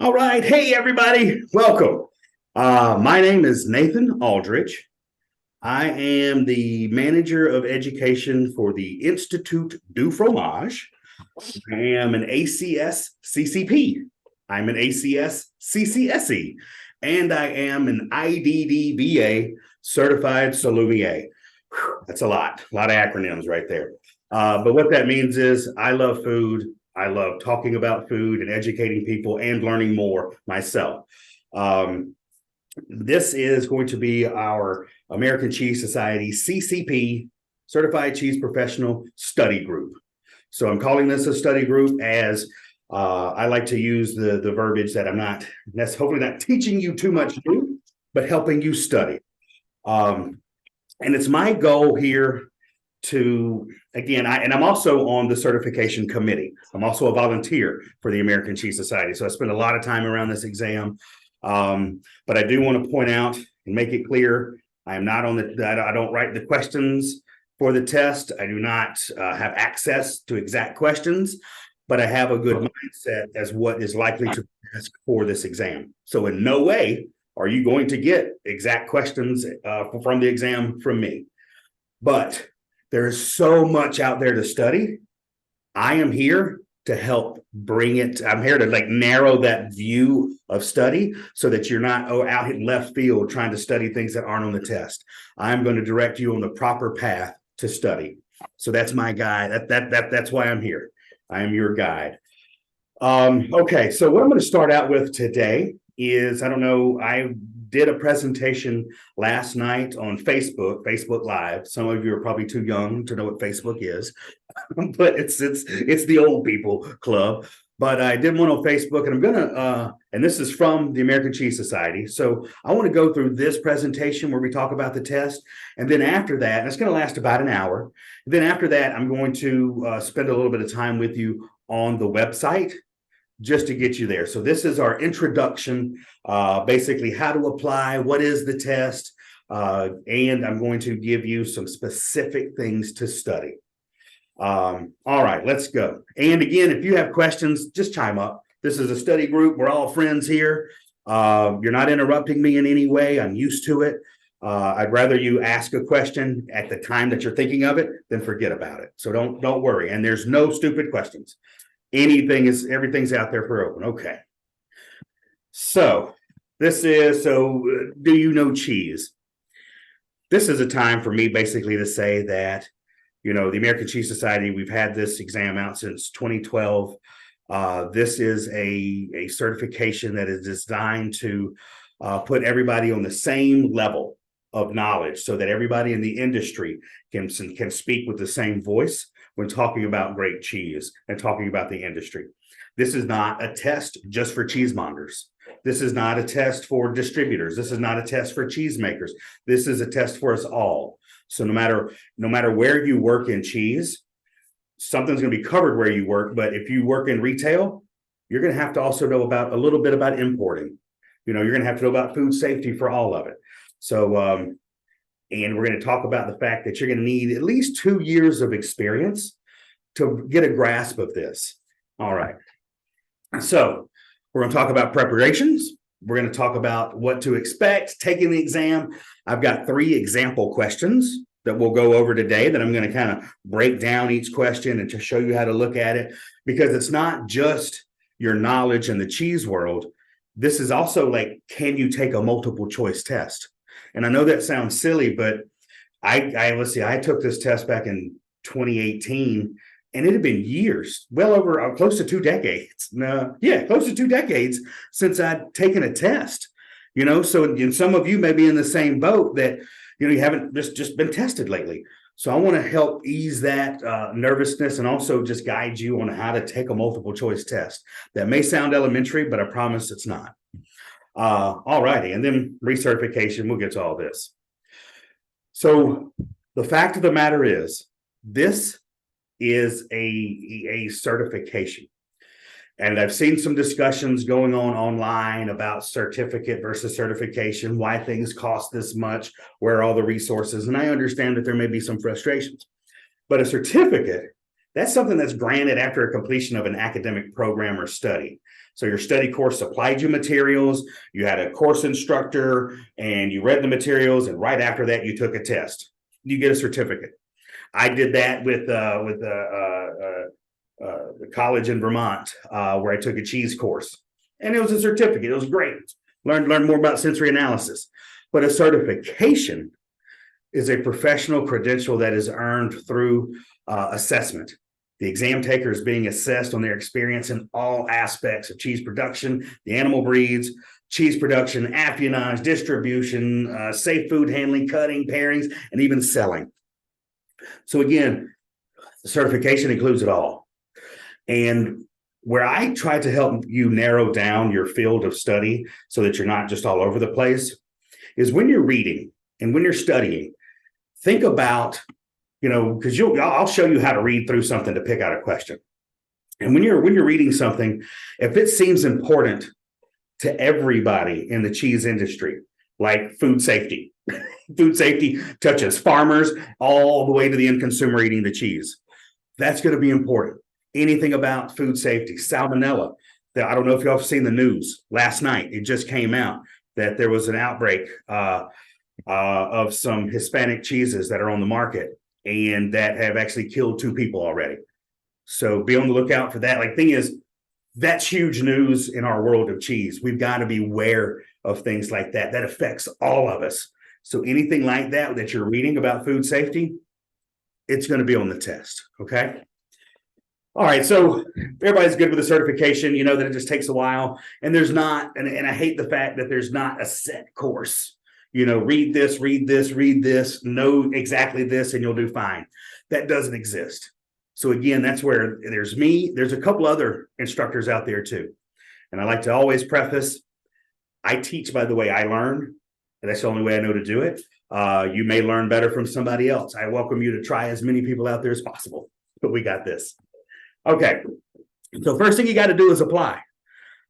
All right. Hey, everybody. Welcome. My name is Nathan Aldrich. I am the manager of education for the Institut du Fromage. I am an ACS CCP. I'm an ACS CCSE. And I am an IDDBA certified sommelier. That's a lot of acronyms right there. But what that means is I love food. I love talking about food and educating people and learning more myself. This is going to be our American Cheese Society CCP Certified Cheese Professional Study Group. So I'm calling this a study group as I like to use the verbiage that I'm not, that's hopefully not teaching you too much new, but helping you study. And it's my goal here to, again, I'm also on the certification committee. I'm also a volunteer for the American Cheese Society. So I spend a lot of time around this exam. But I do want to point out and make it clear, I am not on I don't write the questions for the test. I do not have access to exact questions, but I have a good mindset as what is likely to ask for this exam. So in no way are you going to get exact questions from the exam from me. But there is so much out there to study. I am here to help bring it. I'm here to narrow that view of study so that you're not out in left field trying to study things that aren't on the test. I'm going to direct you on the proper path to study. So that's my guide. That's why I'm here. I am your guide. Okay, so what I'm going to start out with today is, I don't know, I did a presentation last night on Facebook Live. Some of you are probably too young to know what Facebook is, but it's the old people club. But I did one on Facebook, and I'm gonna and this is from the American Cheese Society. So I want to go through this presentation where we talk about the test, and then after that, and it's going to last about an hour. And then after that, I'm going to spend a little bit of time with you on the website, just to get you there. So this is our introduction, basically how to apply, what is the test, and I'm going to give you some specific things to study. All right, let's go. And again, if you have questions, just chime up. This is a study group. We're all friends here. You're not interrupting me in any way. I'm used to it. I'd rather you ask a question at the time that you're thinking of it than forget about it. So don't worry. And there's no stupid questions. Everything's out there for open. Okay. So do you know cheese? This is a time for me basically to say that, the American Cheese Society, we've had this exam out since 2012. This is a certification that is designed to put everybody on the same level of knowledge so that everybody in the industry can speak with the same voice when talking about great cheese and talking about the industry. This is not a test just for cheesemongers. This is not a test for distributors. This is not a test for cheesemakers. This is a test for us all. So no matter where you work in cheese, something's going to be covered where you work. But if you work in retail, you're going to have to also know about a little bit about importing. You're going to have to know about food safety for all of it. So, and we're going to talk about the fact that you're going to need at least 2 years of experience to get a grasp of this. All right. So we're going to talk about preparations. We're going to talk about what to expect taking the exam. I've got 3 example questions that we'll go over today that I'm going to kind of break down each question and to show you how to look at it, because it's not just your knowledge in the cheese world. This is also can you take a multiple choice test? And I know that sounds silly, but I took this test back in 2018, and it had been years, well over close to 2 decades. Close to 2 decades since I'd taken a test. So and some of you may be in the same boat that you haven't just been tested lately. So I want to help ease that nervousness and also just guide you on how to take a multiple choice test. That may sound elementary, but I promise it's not. All righty, and then recertification, we'll get to all this. So the fact of the matter is, this is a certification. And I've seen some discussions going on online about certificate versus certification, why things cost this much, where are all the resources. And I understand that there may be some frustrations. But a certificate That's something that's granted after a completion of an academic program or study. So your study course supplied you materials, you had a course instructor, and you read the materials, and right after that, you took a test. You get a certificate. I did that with the college in Vermont, where I took a cheese course, and it was a certificate. It was great. Learned more about sensory analysis. But a certification is a professional credential that is earned through assessment. The exam taker is being assessed on their experience in all aspects of cheese production, the animal breeds, cheese production, affinage, distribution, safe food handling, cutting, pairings, and even selling. So again, the certification includes it all. And where I try to help you narrow down your field of study so that you're not just all over the place is when you're reading and when you're studying, think about, because I'll show you how to read through something to pick out a question. And when you're reading something, if it seems important to everybody in the cheese industry, like food safety, food safety touches farmers all the way to the end consumer eating the cheese. That's going to be important. Anything about food safety, salmonella. I don't know if y'all have seen the news last night. It just came out that there was an outbreak of some Hispanic cheeses that are on the market and that have actually killed 2 people already. So be on the lookout for that. Thing is, that's huge news in our world of cheese. We've got to be aware of things like that. That affects all of us. So anything like that you're reading about food safety, it's going to be on the test. Okay. All right. So everybody's good with the certification. You know that it just takes a while. And there's not, and I hate the fact that there's not a set course. Read this, know exactly this, and you'll do fine. That doesn't exist. So again, that's where there's me. There's a couple other instructors out there too. And I like to always preface, I teach by the way I learn. And that's the only way I know to do it. You may learn better from somebody else. I welcome you to try as many people out there as possible, but we got this. Okay. So first thing you got to do is apply.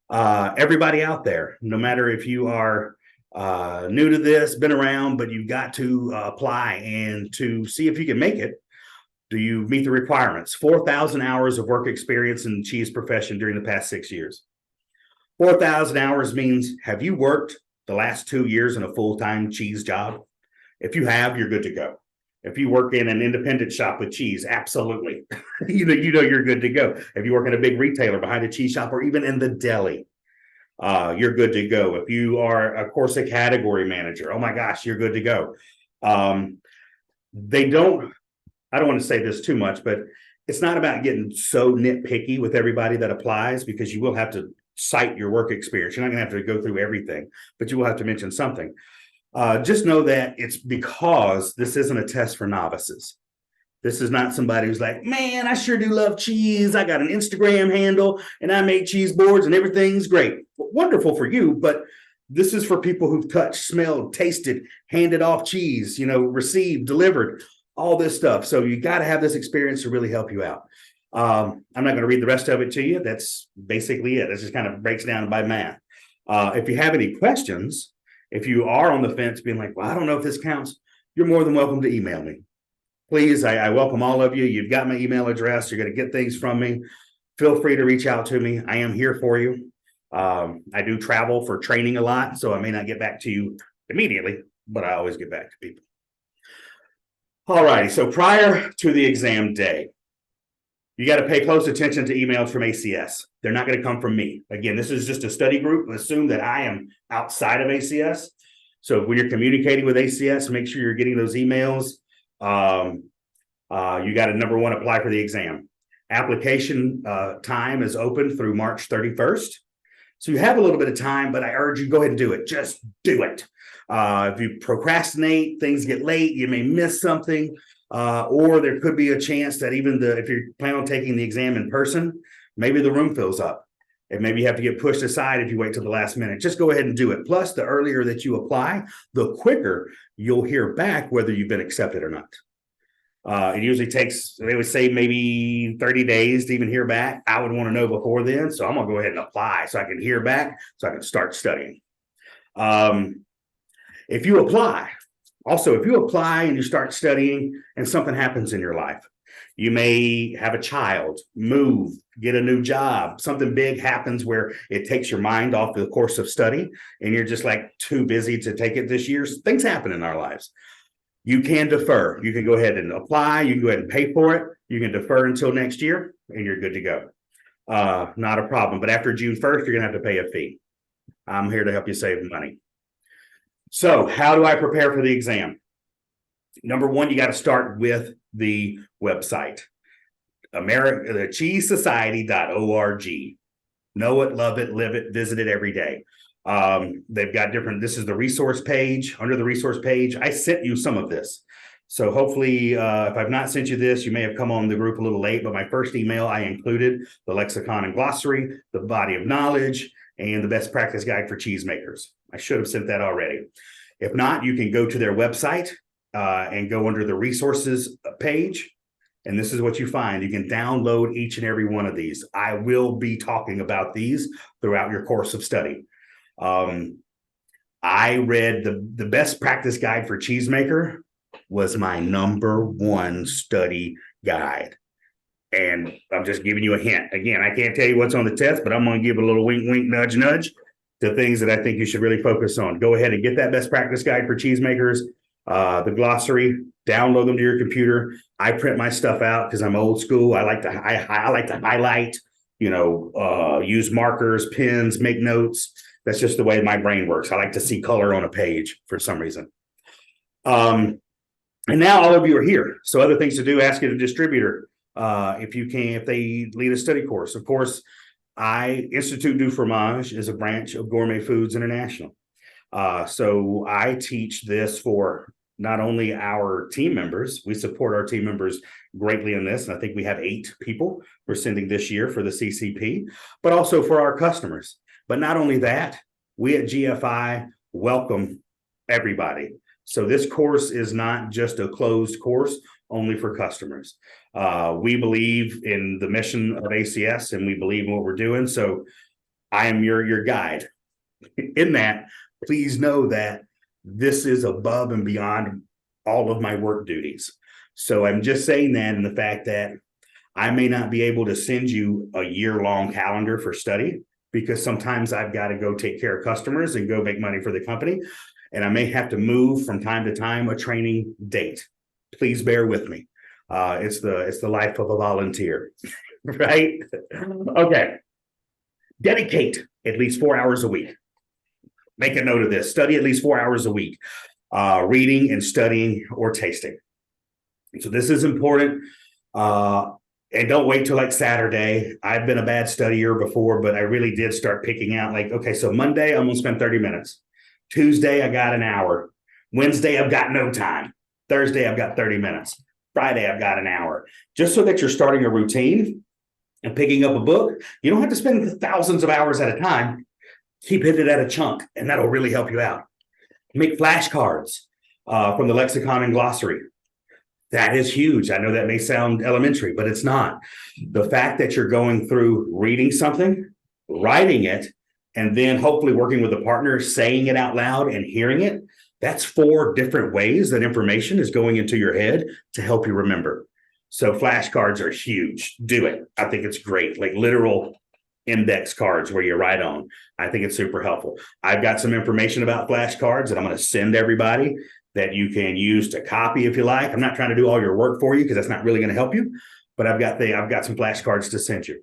Everybody out there, no matter if you are new to this, been around, but you've got to apply and to see if you can make it. Do you meet the requirements? 4,000 hours of work experience in the cheese profession during the past 6 years. 4,000 hours means, have you worked the last 2 years in a full-time cheese job? If you have, you're good to go. If you work in an independent shop with cheese, absolutely. you know you're good to go. If you work in a big retailer behind a cheese shop or even in the deli, you're good to go. If you are, of course, a category manager, oh my gosh, you're good to go. I don't want to say this too much, but it's not about getting so nitpicky with everybody that applies, because you will have to cite your work experience. You're not going to have to go through everything, but you will have to mention something. Just know that it's because this isn't a test for novices. This is not somebody who's like, man, I sure do love cheese. I got an Instagram handle and I make cheese boards and everything's great. Wonderful for you, but this is for people who've touched, smelled, tasted, handed off cheese, received, delivered, all this stuff. So you got to have this experience to really help you out. I'm not going to read the rest of it to you. That's basically it. It just kind of breaks down by math. If you have any questions, if you are on the fence being like, well, I don't know if this counts, you're more than welcome to email me. Please, I welcome all of you. You've got my email address. You're going to get things from me. Feel free to reach out to me. I am here for you. I do travel for training a lot, so I may not get back to you immediately, but I always get back to people. All righty. So prior to the exam day, you got to pay close attention to emails from ACS. They're not going to come from me. Again, this is just a study group. Assume that I am outside of ACS. So when you're communicating with ACS, make sure you're getting those emails. You got to, number one, apply for the exam. Application time is open through March 31st. So you have a little bit of time, but I urge you, go ahead and do it. Just do it. If you procrastinate, things get late, you may miss something, or there could be a chance that even if you plan on taking the exam in person, maybe the room fills up and maybe you have to get pushed aside if you wait till the last minute. Just go ahead and do it. Plus, the earlier that you apply, the quicker you'll hear back whether you've been accepted or not. It usually takes, they would say, maybe 30 days to even hear back. I would want to know before then. So I'm going to go ahead and apply so I can hear back, so I can start studying. If you apply and you start studying and something happens in your life, You may have a child, move, get a new job. Something big happens where it takes your mind off the course of study and you're just like too busy to take it this year. Things happen in our lives. You can defer. You can go ahead and apply. You can go ahead and pay for it. You can defer until next year and you're good to go. Not a problem. But after June 1st, you're going to have to pay a fee. I'm here to help you save money. So how do I prepare for the exam? Number one, you got to start with the website, the cheesesociety.org. Know it, love it, live it, visit it every day. They've got different, this is the resource page. Under the resource page, I sent you some of this. So hopefully, if I've not sent you this, you may have come on the group a little late, but my first email, I included the lexicon and glossary, the body of knowledge, and the best practice guide for cheesemakers. I should have sent that already. If not, you can go to their website and go under the resources page. And this is what you find. You can download each and every one of these. I will be talking about these throughout your course of study. I read the best practice guide for cheesemaker was my #1 study guide. And I'm just giving you a hint. Again, I can't tell you what's on the test, but I'm going to give a little wink, wink, nudge, nudge to things that I think you should really focus on. Go ahead and get that best practice guide for cheesemakers, the glossary, download them to your computer. I print my stuff out because I'm old school. I like to highlight, use markers, pens, make notes. That's just the way my brain works. I like to see color on a page for some reason. And now all of you are here. So other things to do, ask your distributor if they lead a study course. Of course, Institut du Fromage is a branch of Gourmet Foods International. So I teach this for not only our team members, we support our team members greatly in this, and I think we have 8 people we're sending this year for the CCP, but also for our customers. But not only that, we at GFI welcome everybody. So this course is not just a closed course only for customers. We believe in the mission of ACS and we believe in what we're doing. So I am your guide. In that, please know that this is above and beyond all of my work duties. So I'm just saying that in the fact that I may not be able to send you a year-long calendar for study because sometimes I've got to go take care of customers and go make money for the company. And I may have to move from time to time a training date. Please bear with me. It's the life of a volunteer, right? Okay. Dedicate at least 4 hours a week. Make a note of this. Study at least 4 hours a week, reading and studying or tasting. So this is important. And don't wait till like Saturday. I've been a bad studier before, but I really did start picking out like, okay, so Monday, I'm going to spend 30 minutes. Tuesday, I got an hour. Wednesday, I've got no time. Thursday, I've got 30 minutes. Friday, I've got an hour. Just so that you're starting a routine and picking up a book. You don't have to spend thousands of hours at a time. Keep hitting it at a chunk, and that'll really help you out. Make flashcards from the lexicon and glossary. That is huge. I know that may sound elementary, but it's not. The fact that you're going through reading something, writing it, and then hopefully working with a partner, saying it out loud and hearing it, that's 4 different ways that information is going into your head to help you remember. So flashcards are huge. Do it. I think it's great. Like literal index cards where you write on. I think it's super helpful. I've got some information about flashcards that I'm going to send everybody that you can use to copy if you like. I'm not trying to do all your work for you because that's not really going to help you, but I've got some flashcards to send you.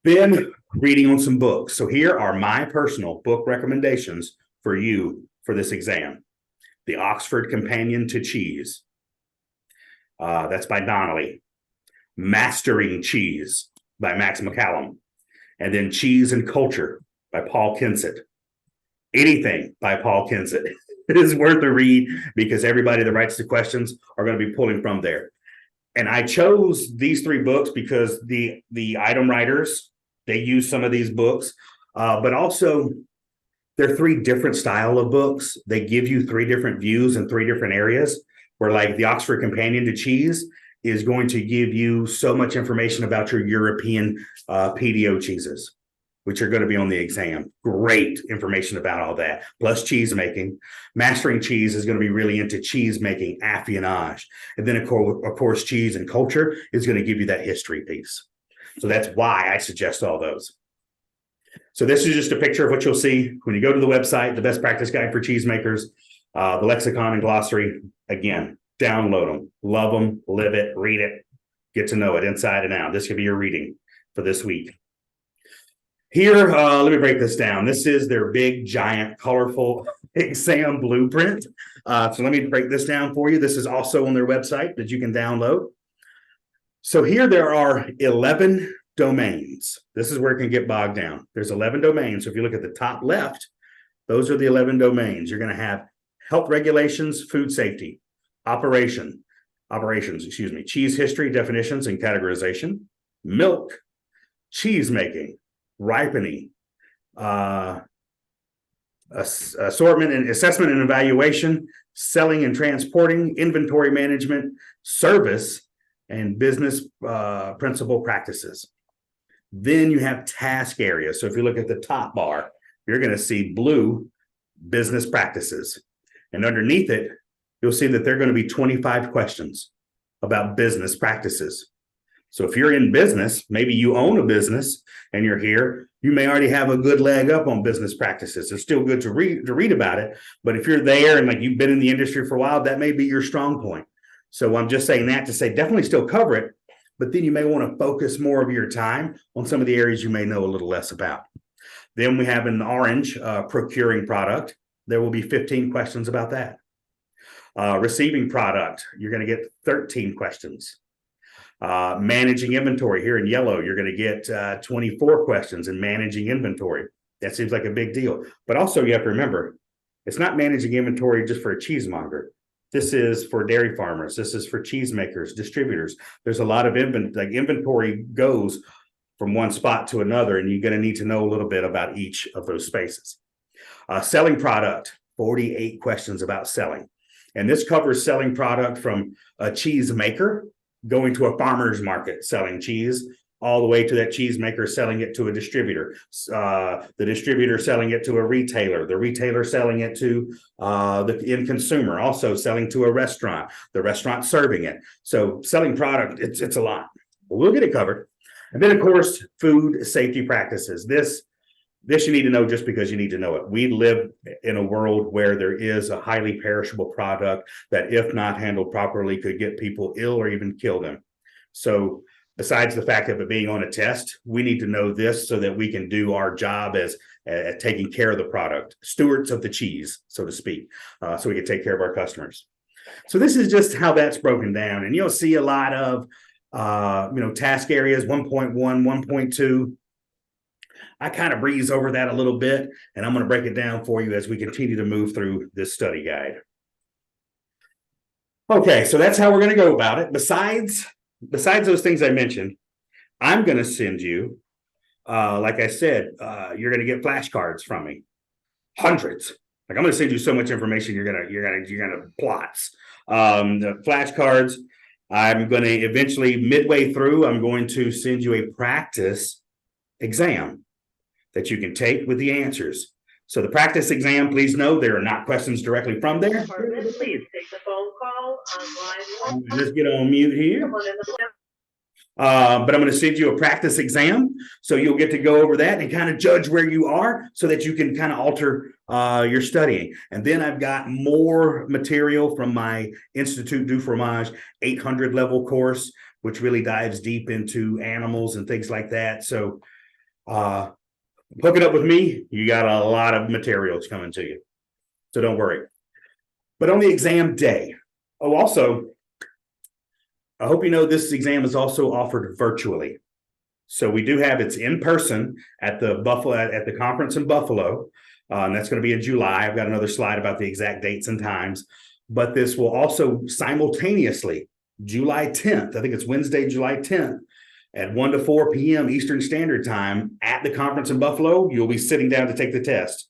Then reading on some books. So here are my personal book recommendations for you for this exam. The Oxford Companion to Cheese. That's by Donnelly. Mastering Cheese by Max McCallum. And then Cheese and Culture by Paul Kensett. Anything by Paul Kensett is worth a read because everybody that writes the questions are going to be pulling from there. And I chose these 3 books because the item writers, they use some of these books, but also they're 3 different style of books. They give you 3 different views in 3 different areas, where like the Oxford Companion to Cheese is going to give you so much information about your European PDO cheeses. which are going to be on the exam. Great information about all that. Plus cheese making. Mastering cheese is going to be really into cheese making, affinage. And then, of course, cheese and culture is going to give you that history piece. So that's why I suggest all those. So this is just a picture of what you'll see when you go to the website, the best practice guide for cheesemakers, the lexicon and glossary. Again, download them, love them, live it, read it, get to know it inside and out. This could be your reading for this week. Here, let me break this down. This is their big, giant, colorful exam blueprint. So let me break this down for you. This is also on their website that you can download. So here there are 11 domains. This is where it can get bogged down. There's 11 domains. So if you look at the top left, those are the 11 domains. You're going to have health regulations, food safety, operations, cheese history, definitions and categorization, milk, cheese making, ripening, assortment and assessment and evaluation, selling and transporting, inventory management, service, and business principal practices. Then you have task areas. So if you look at the top bar, you're going to see blue business practices. And underneath it, you'll see that there are going to be 25 questions about business practices. So if you're in business, maybe you own a business and you're here, you may already have a good leg up on business practices. It's still good to read about it. But if you're there and like you've been in the industry for a while, that may be your strong point. So I'm just saying that to say definitely still cover it, but then you may want to focus more of your time on some of the areas you may know a little less about. Then we have in orange, procuring product. There will be 15 questions about that. Receiving product, you're going to get 13 questions. Managing inventory here in yellow, you're going to get 24 questions in managing inventory. That seems like a big deal. But also you have to remember, it's not managing inventory just for a cheesemonger. This is for dairy farmers. This is for cheesemakers, distributors. There's a lot of inventory goes from one spot to another, and you're going to need to know a little bit about each of those spaces. Selling product, 48 questions about selling. And this covers selling product from a cheese maker going to a farmer's market selling cheese, all the way to that cheesemaker selling it to a distributor, the distributor selling it to a retailer, the retailer selling it to the end consumer, also selling to a restaurant, the restaurant serving it. So selling product, it's a lot. We'll get it covered. And then, of course, food safety practices. This you need to know just because you need to know it. We live in a world where there is a highly perishable product that, if not handled properly, could get people ill or even kill them. So besides the fact of it being on a test, we need to know this so that we can do our job as taking care of the product, stewards of the cheese, so to speak, so we can take care of our customers. So this is just how that's broken down. And you'll see a lot of, task areas, 1.1, 1.2. I kind of breeze over that a little bit, and I'm going to break it down for you as we continue to move through this study guide. Okay, so that's how we're going to go about it. Besides those things I mentioned, I'm going to send you, like I said, you're going to get flashcards from me, hundreds. Like I'm going to send you so much information, you're gonna plots. The flashcards. I'm going to eventually, midway through, I'm going to send you a practice exam that you can take with the answers. So the practice exam, please know there are not questions directly from there. Please take the phone call on line one. Just get on mute here. But I'm going to send you a practice exam, so you'll get to go over that and kind of judge where you are so that you can kind of alter your studying. And then I've got more material from my Institut du Fromage 800 level course, which really dives deep into animals and things like that. So hook it up with me. You got a lot of materials coming to you, so don't worry. But on the exam day, also, I hope you know this exam is also offered virtually. So we do have it's in person at the conference in Buffalo. And that's going to be in July. I've got another slide about the exact dates and times. But this will also simultaneously, July 10th, I think it's Wednesday, July 10th, at 1 to 4 p.m. Eastern Standard Time at the conference in Buffalo. You'll be sitting down to take the test.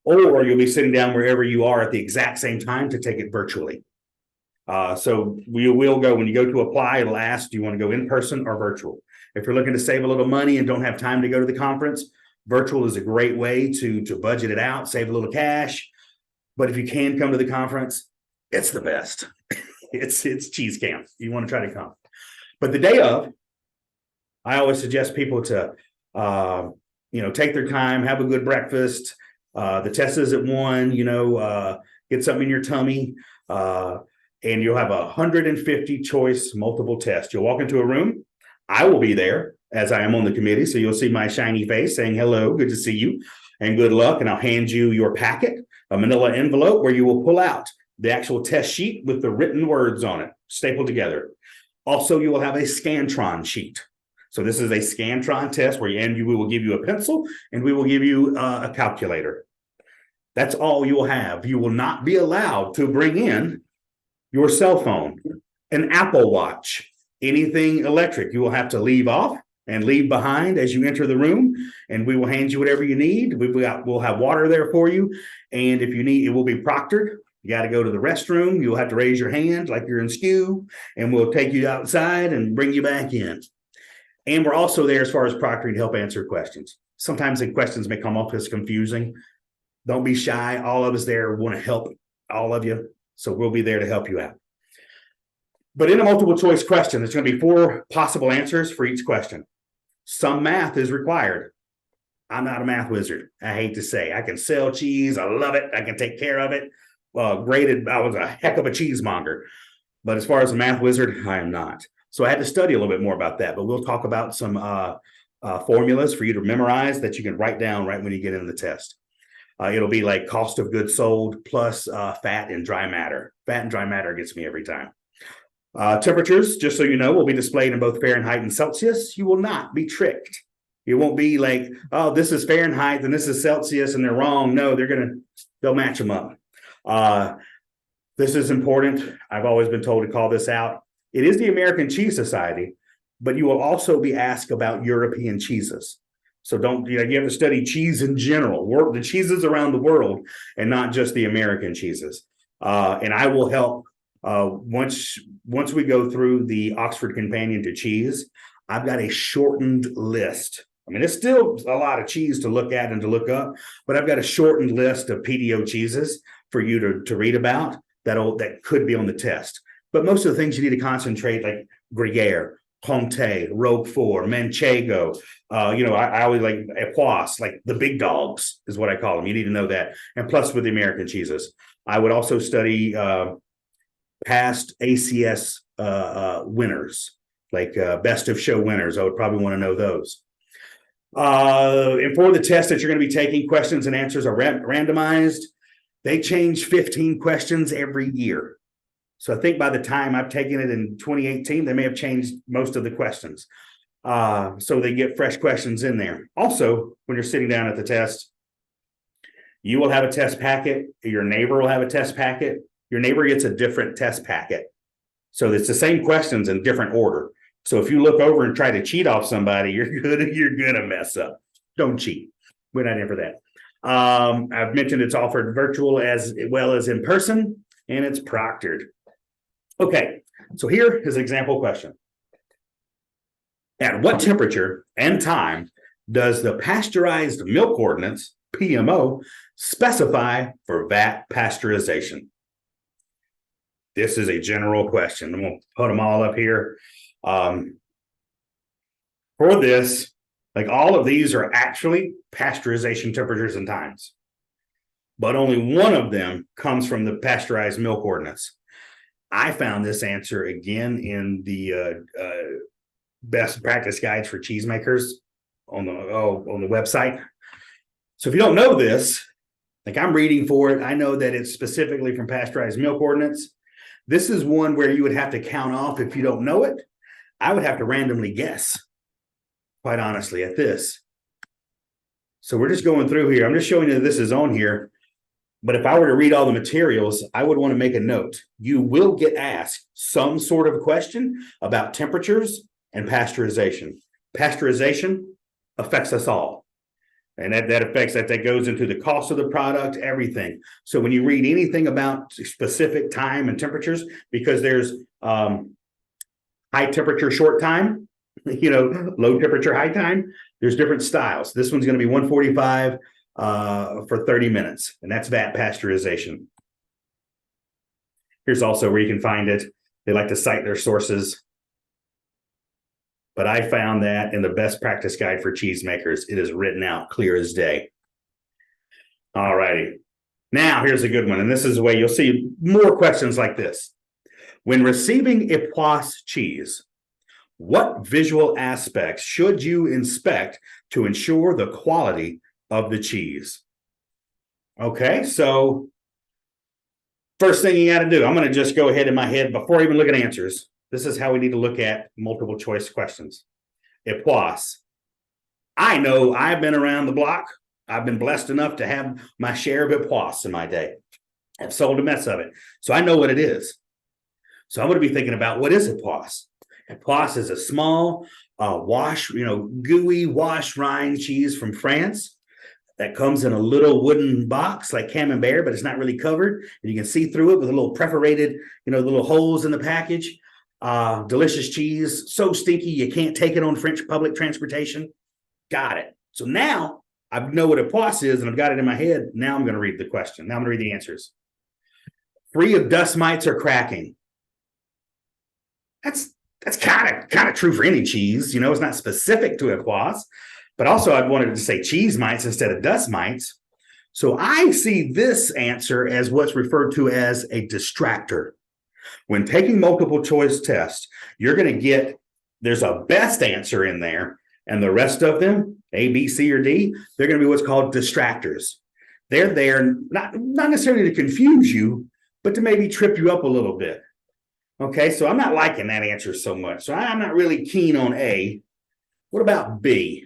Or you'll be sitting down wherever you are at the exact same time to take it virtually. So we will go, when you go to apply, it'll ask, do you want to go in person or virtual? If you're looking to save a little money and don't have time to go to the conference, Virtual is a great way to budget it out, save a little cash. But if you can come to the conference, it's the best. It's cheese camp. You want to try to come. But the day of, I always suggest people to take their time, have a good breakfast. The test is at 1, get something in your tummy, and you'll have 150 choice multiple tests. You'll walk into a room. I will be there as I am on the committee. So you'll see my shiny face saying, hello, good to see you, and good luck. And I'll hand you your packet, a manila envelope where you will pull out the actual test sheet with the written words on it, stapled together. Also, you will have a Scantron sheet. So this is a Scantron test where we will give you a pencil and we will give you a calculator. That's all you will have. You will not be allowed to bring in your cell phone, an Apple Watch, anything electric. You will have to leave off and leave behind as you enter the room, and we will hand you whatever you need. We'll have water there for you, and if you need, it will be proctored. You got to go to the restroom. You'll have to raise your hand like you're in SKU, and we'll take you outside and bring you back in. And we're also there as far as proctoring to help answer questions. Sometimes the questions may come off as confusing. Don't be shy. All of us there want to help all of you. So we'll be there to help you out. But in a multiple choice question, there's going to be 4 possible answers for each question. Some math is required. I'm not a math wizard. I hate to say. I can sell cheese. I love it. I can take care of it. Graded. I was a heck of a cheesemonger. But as far as a math wizard, I am not. So I had to study a little bit more about that. But we'll talk about some formulas for you to memorize that you can write down right when you get into the test. It'll be like cost of goods sold plus fat and dry matter. Fat and dry matter gets me every time. Temperatures, just so you know, will be displayed in both Fahrenheit and Celsius. You will not be tricked. It won't be like, oh, this is Fahrenheit and this is Celsius and they're wrong. No, they'll match them up. This is important. I've always been told to call this out. It is the American Cheese Society, but you will also be asked about European cheeses. So you have to study cheese in general, the cheeses around the world, and not just the American cheeses. And I will help once we go through the Oxford Companion to Cheese. I've got a shortened list. I mean, it's still a lot of cheese to look at and to look up, but I've got a shortened list of PDO cheeses for you to read about that could be on the test. But most of the things you need to concentrate, like Gruyere, Comté, Roquefort, Manchego, I always like Epoisse, like the big dogs is what I call them. You need to know that. And plus with the American cheeses. I would also study past ACS winners, like best of show winners. I would probably want to know those. And for the test that you're going to be taking, questions and answers are randomized. They change 15 questions every year. So I think by the time I've taken it in 2018, they may have changed most of the questions. So they get fresh questions in there. Also, when you're sitting down at the test, you will have a test packet. Your neighbor will have a test packet. Your neighbor gets a different test packet. So it's the same questions in different order. So if you look over and try to cheat off somebody, you're gonna mess up. Don't cheat. We're not in for that. I've mentioned it's offered virtual as well as in person, and it's proctored. Okay, so here is an example question. At what temperature and time does the pasteurized milk ordinance, PMO, specify for vat pasteurization? This is a general question. I'm going to put them all up here. For this, like all of these are actually pasteurization temperatures and times, but only one of them comes from the pasteurized milk ordinance. I found this answer again in the best practice guides for cheesemakers on the website. So if you don't know this, like I'm reading for it, I know that it's specifically from pasteurized milk ordinance. This is one where you would have to count off if you don't know it. I would have to randomly guess, quite honestly, at this. So we're just going through here. I'm just showing you that this is on here. But if I were to read all the materials, I would want to make a note. You will get asked some sort of question about temperatures and pasteurization. Pasteurization affects us all. And that affects that goes into the cost of the product, everything. So when you read anything about specific time and temperatures, because there's high temperature, short time, low temperature, high time, There's different styles. This one's going to be 145 for 30 minutes, and that's vat pasteurization. Here's also where you can find it. They like to cite their sources. But I found that in the best practice guide for cheesemakers, it is written out clear as day. All righty. Now, here's a good one. And this is the way you'll see more questions like this. When receiving Epoisse cheese, what visual aspects should you inspect to ensure the quality of the cheese? Okay, so first thing you got to do, I'm going to just go ahead in my head before I even look at answers. This is how we need to look at multiple choice questions. Epoisse. I know I've been around the block. I've been blessed enough to have my share of Epoisse in my day. I've sold a mess of it. So I know what it is. So I'm going to be thinking about, what is Epoisse? Epoisse is a small gooey wash rind cheese from France that comes in a little wooden box like Camembert, but it's not really covered. And you can see through it with a little perforated, little holes in the package. Delicious cheese, so stinky you can't take it on French public transportation. Got it. So now I know what Epoisse is, and I've got it in my head. Now I'm going to read the question. Now I'm going to read the answers. Free of dust mites or cracking. That's kind of true for any cheese. It's not specific to Epoisse, but also I wanted to say cheese mites instead of dust mites. So I see this answer as what's referred to as a distractor. When taking multiple choice tests, you're going to get, there's a best answer in there, and the rest of them, A, B, C, or D, they're going to be what's called distractors. They're there not necessarily to confuse you, but to maybe trip you up a little bit. Okay, so I'm not liking that answer so much. So I'm not really keen on A. What about B?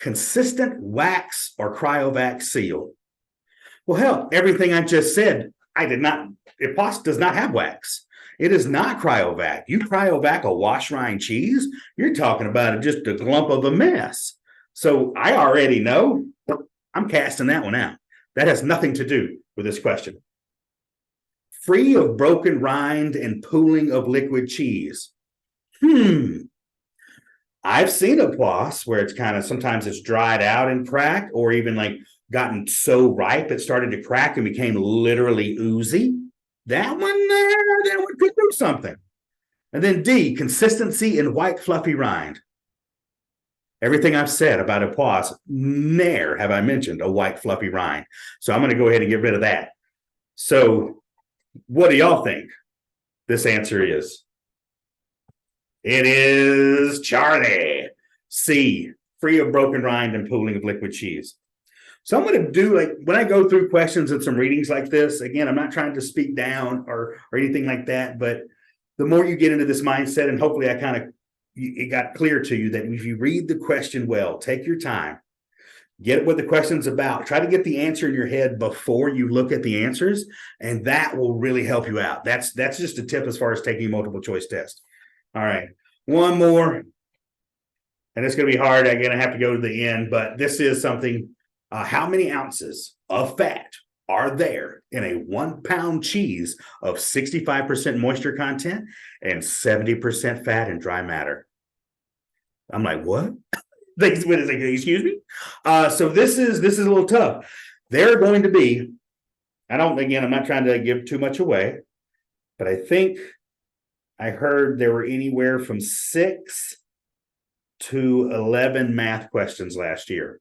Consistent wax or cryovac seal? Well, hell, everything I just said, Epoisse does not have wax. It is not cryovac. You cryovac a wash rind cheese, you're talking about just a glump of a mess. So I already know. I'm casting that one out. That has nothing to do with this question. Free of broken rind and pooling of liquid cheese. I've seen Epoisse where it's kind of, sometimes it's dried out and cracked, or even like gotten so ripe it started to crack and became literally oozy. That one could do something. And then D, consistency in white fluffy rind. Everything I've said about Epoisse, ne'er have I mentioned a white fluffy rind. So I'm going to go ahead and get rid of that. So what do y'all think this answer is? It is Charlie. C, free of broken rind and pooling of liquid cheese. So I'm going to do, like, when I go through questions and some readings like this, again, I'm not trying to speak down or anything like that, but the more you get into this mindset, and hopefully it got clear to you that if you read the question well, take your time, get what the question's about, try to get the answer in your head before you look at the answers, and that will really help you out. That's just a tip as far as taking a multiple choice test. All right, one more, and it's going to be hard. I'm going to have to go to the end, but this is something. How many ounces of fat are there in a 1 pound cheese of 65% moisture content and 70% fat and dry matter? I'm like, what? Excuse me? So this is a little tough. They're going to be, I'm not trying to give too much away, but I think I heard there were anywhere from 6 to 11 math questions last year.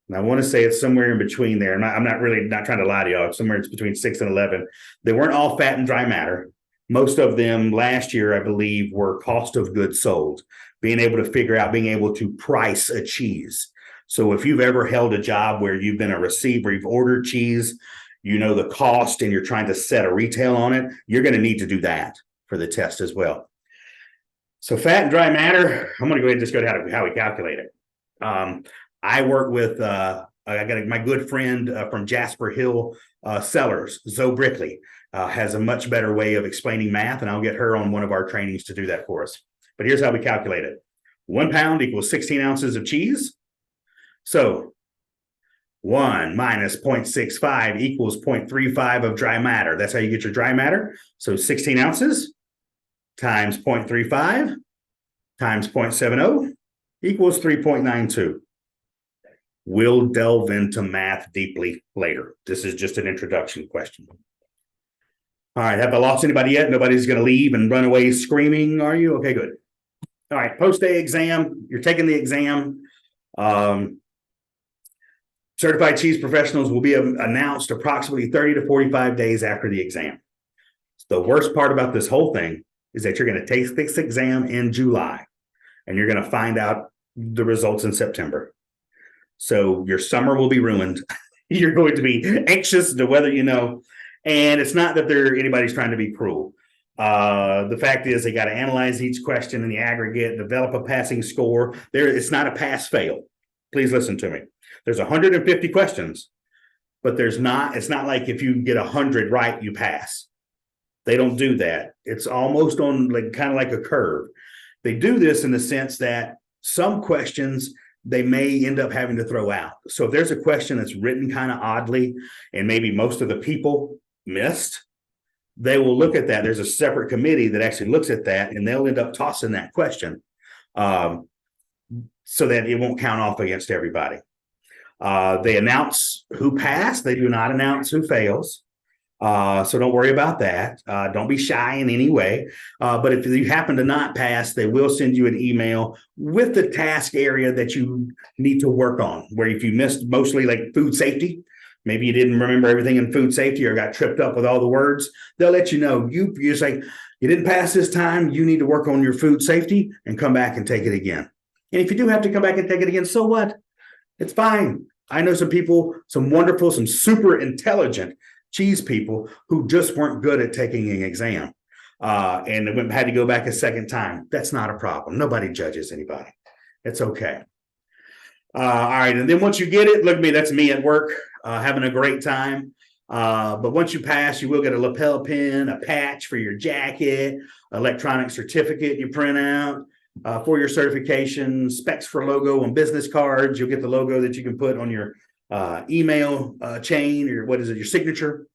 And I want to say it's somewhere in between there. I'm not trying to lie to y'all. Somewhere it's between 6 and 11. They weren't all fat and dry matter. Most of them last year, I believe, were cost of goods sold, being able to price a cheese. So if you've ever held a job where you've been a receiver, you've ordered cheese, the cost, and you're trying to set a retail on it, you're going to need to do that for the test as well. So fat and dry matter, I'm going to go ahead and just go to how we calculate it. I work with, I got my good friend from Jasper Hill Cellars, Zoe Brickley, has a much better way of explaining math, and I'll get her on one of our trainings to do that for us. But here's how we calculate it. 1 pound equals 16 ounces of cheese. So 1 minus 0.65 equals 0.35 of dry matter. That's how you get your dry matter. So 16 ounces times 0.35 times 0.70 equals 3.92. We'll delve into math deeply later. This is just an introduction question. All right, have I lost anybody yet? Nobody's going to leave and run away screaming, are you? Okay, good. All right, post-day exam. You're taking the exam. Certified cheese professionals will be announced approximately 30 to 45 days after the exam. The worst part about this whole thing is that you're going to take this exam in July, and you're going to find out the results in September. So your summer will be ruined. You're going to be anxious to whether you know. And it's not that anybody's trying to be cruel. The fact is they got to analyze each question in the aggregate, develop a passing score. It's not a pass fail. Please listen to me. There's 150 questions, but it's not like if you get 100 right, you pass. They don't do that. It's almost on kind of like a curve. They do this in the sense that some questions they may end up having to throw out. So if there's a question that's written kind of oddly and maybe most of the people missed, they will look at that. There's a separate committee that actually looks at that, and they'll end up tossing that question so that it won't count off against everybody. They announce who passed. They do not announce who fails. So don't worry about that. Don't be shy in any way. But if you happen to not pass, they will send you an email with the task area that you need to work on, where if you missed mostly like food safety, maybe you didn't remember everything in food safety or got tripped up with all the words, they'll let you know. You say, you didn't pass this time, you need to work on your food safety and come back and take it again. And if you do have to come back and take it again, so what? It's fine. I know some people, some wonderful, some super intelligent cheese people who just weren't good at taking an exam and had to go back a second time. That's not a problem. Nobody judges anybody. It's okay. All right. And then once you get it, look at me, that's me at work having a great time. But once you pass, you will get a lapel pin, a patch for your jacket, electronic certificate you print out for your certification, specs for logo on business cards. You'll get the logo that you can put on your email chain, or your signature.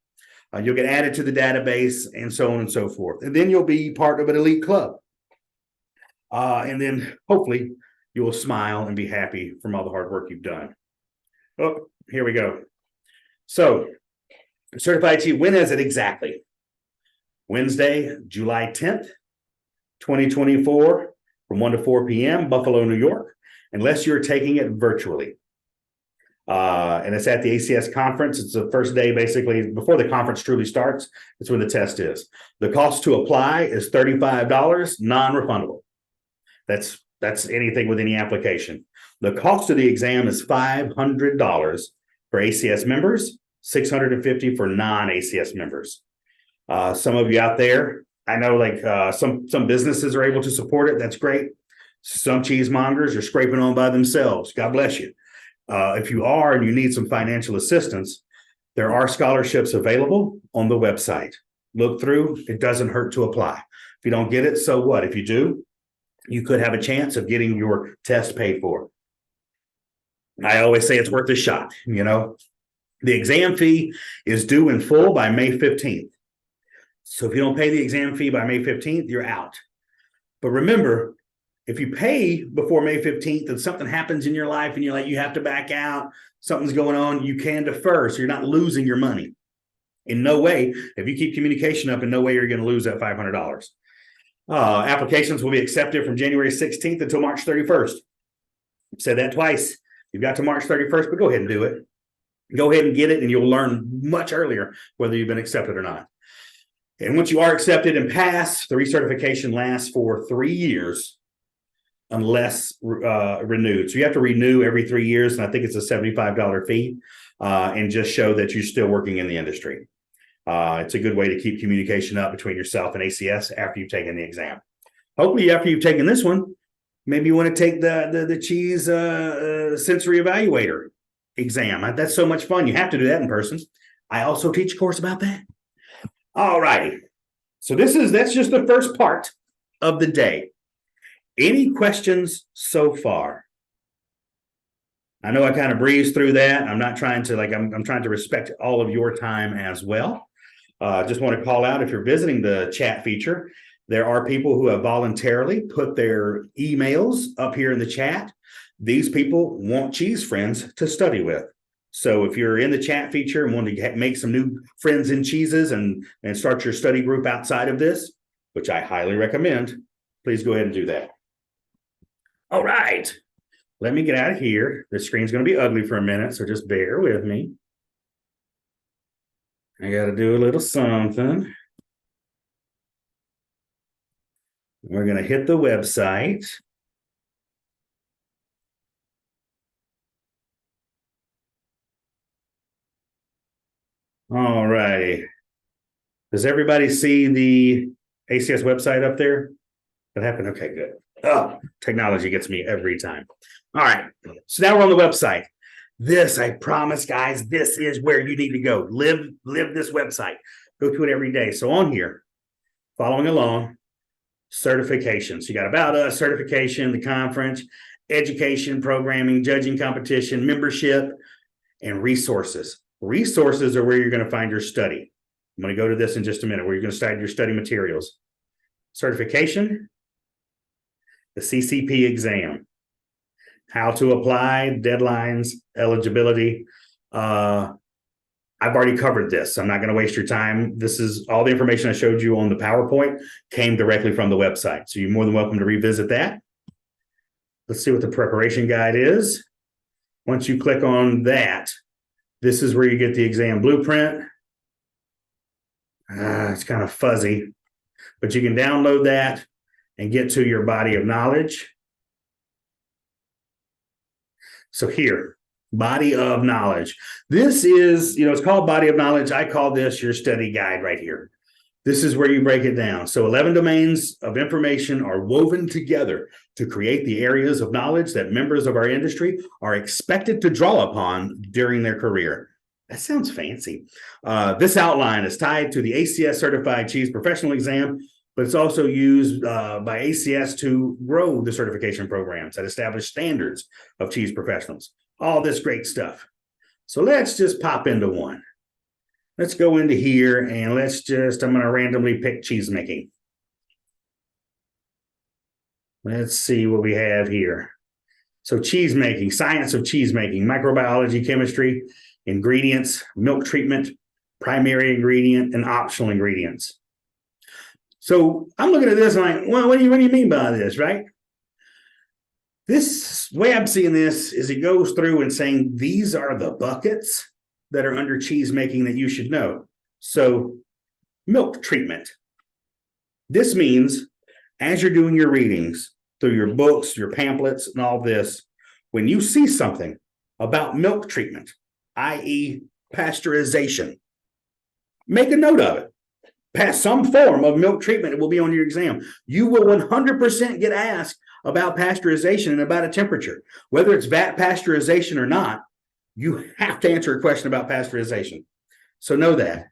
You'll get added to the database and so on and so forth. And then you'll be part of an elite club. And then hopefully you will smile and be happy from all the hard work you've done. Oh, here we go. So certified cheese, when is it exactly? Wednesday, July 10th, 2024, from 1 to 4 p.m., Buffalo, New York, unless you're taking it virtually. And it's at the ACS conference. It's the first day, basically, before the conference truly starts. It's when the test is. The cost to apply is $35, non-refundable. That's anything with any application. The cost of the exam is $500 for ACS members, $650 for non-ACS members. Some of you out there, I know some businesses are able to support it. That's great. Some cheesemongers are scraping on by themselves. God bless you. If you are and you need some financial assistance, there are scholarships available on the website. Look through. It doesn't hurt to apply. If you don't get it, so what? If you do, you could have a chance of getting your test paid for. I always say it's worth a shot. The exam fee is due in full by May 15th. So if you don't pay the exam fee by May 15th, you're out. But remember, if you pay before May 15th and something happens in your life and you have to back out, something's going on, you can defer. So you're not losing your money. In no way, if you keep communication up, in no way you're going to lose that $500. Applications will be accepted from January 16th until March 31st. I've said that twice. You've got to March 31st, but go ahead and do it. Go ahead and get it, and you'll learn much earlier whether you've been accepted or not. And once you are accepted and pass, the recertification lasts for 3 years unless renewed. So you have to renew every 3 years, and I think it's a $75 fee, and just show that you're still working in the industry. It's a good way to keep communication up between yourself and ACS after you've taken the exam. Hopefully, after you've taken this one, maybe you want to take the cheese sensory evaluator exam. That's so much fun. You have to do that in person. I also teach a course about that. All righty. So that's just the first part of the day. Any questions so far? I know I kind of breezed through that. I'm not trying to I'm trying to respect all of your time as well. Just want to call out, if you're visiting the chat feature, There are people who have voluntarily put their emails up here in the chat. These people want cheese friends to study with. So if you're in the chat feature and want to make some new friends in cheeses and start your study group outside of this, which I highly recommend, please go ahead and do that. All right. Let me get out of here. The screen's going to be ugly for a minute, so just bear with me. I got to do a little something. We're going to hit the website. All righty. Does everybody see the ACS website up there? That happened? Okay, good. Oh, technology gets me every time. All right. So now we're on the website. This, I promise, guys, this is where you need to go. Live this website. Go to it every day. So on here, following along, certifications. You got About Us, certification, the conference, education, programming, judging competition, membership, and resources. Resources are where you're going to find your study. I'm going to go to this in just a minute, where you're going to start your study materials. Certification, the CCP exam, how to apply, deadlines, eligibility. I've already covered this. I'm not going to waste your time. This is all the information I showed you on the PowerPoint came directly from the website. So you're more than welcome to revisit that. Let's see what the preparation guide is. Once you click on that, this is where you get the exam blueprint. It's kind of fuzzy, but you can download that and get to your body of knowledge. So here, body of knowledge. This is, it's called body of knowledge. I call this your study guide right here. This is where you break it down. So 11 domains of information are woven together to create the areas of knowledge that members of our industry are expected to draw upon during their career. That sounds fancy. This outline is tied to the ACS Certified Cheese Professional Exam, but it's also used by ACS to grow the certification programs that establish standards of cheese professionals. All this great stuff. So let's just pop into one. Let's go into here and I'm going to randomly pick cheese making. Let's see what we have here. So cheese making, science of cheese making, microbiology, chemistry, ingredients, milk treatment, primary ingredient, and optional ingredients. So I'm looking at this and I'm like, well, what do you mean by this, right? This way I'm seeing this is it goes through and saying these are the buckets that are under cheese making that you should know. So milk treatment. This means as you're doing your readings through your books, your pamphlets, and all this, when you see something about milk treatment, i.e. pasteurization, make a note of it. Pass some form of milk treatment. It will be on your exam. You will 100% get asked about pasteurization and about a temperature. Whether it's vat pasteurization or not, you have to answer a question about pasteurization. So know that.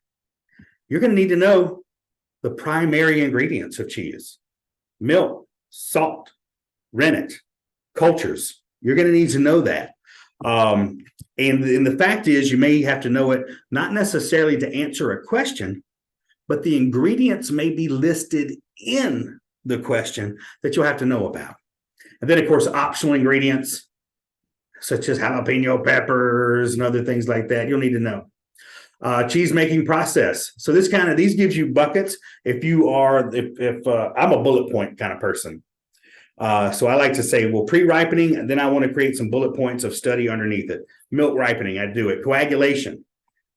You're going to need to know the primary ingredients of cheese: milk, salt, rennet, cultures. You're going to need to know that. And the fact is, you may have to know it not necessarily to answer a question, but the ingredients may be listed in the question that you'll have to know about. And then, of course, optional ingredients, such as jalapeno peppers and other things like that, you'll need to know. Cheese making process. So these gives you buckets. If I'm a bullet point kind of person. So I like to say, well, pre-ripening, and then I want to create some bullet points of study underneath it. Milk ripening, I do it. Coagulation.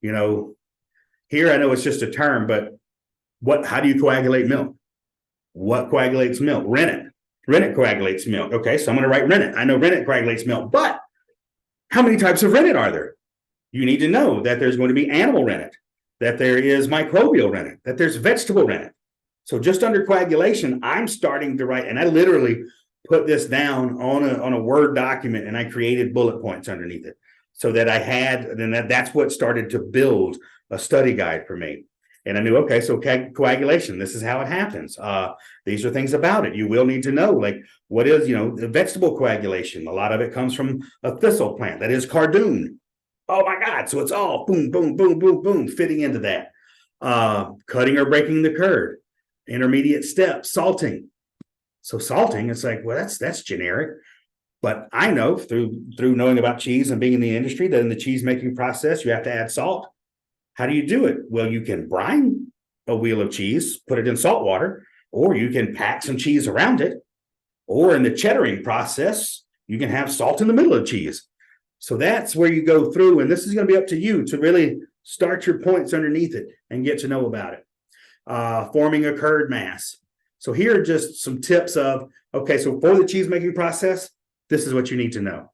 Here I know it's just a term, but how do you coagulate milk? What coagulates milk? Rennet. Rennet coagulates milk. Okay, so I'm going to write rennet. I know rennet coagulates milk, but how many types of rennet are there? You need to know that there's going to be animal rennet, that there is microbial rennet, that there's vegetable rennet. So just under coagulation, I'm starting to write, and I literally put this down on a Word document, and I created bullet points underneath it so that that's what started to build a study guide for me. And I knew, okay, so coagulation, this is how it happens. These are things about it. You will need to know, like, what is, the vegetable coagulation. A lot of it comes from a thistle plant, that is cardoon. Oh my God. So it's all boom, boom, boom, boom, boom, fitting into that. Cutting or breaking the curd. Intermediate step, salting. So salting, it's like, well, that's generic. But I know through knowing about cheese and being in the industry that in the cheese making process, you have to add salt. How do you do it? Well, you can brine a wheel of cheese, put it in salt water, or you can pack some cheese around it. Or in the cheddaring process, you can have salt in the middle of cheese. So that's where you go through. And this is going to be up to you to really start your points underneath it and get to know about it. Forming a curd mass. So here are just some tips of, okay, so for the cheese making process, this is what you need to know.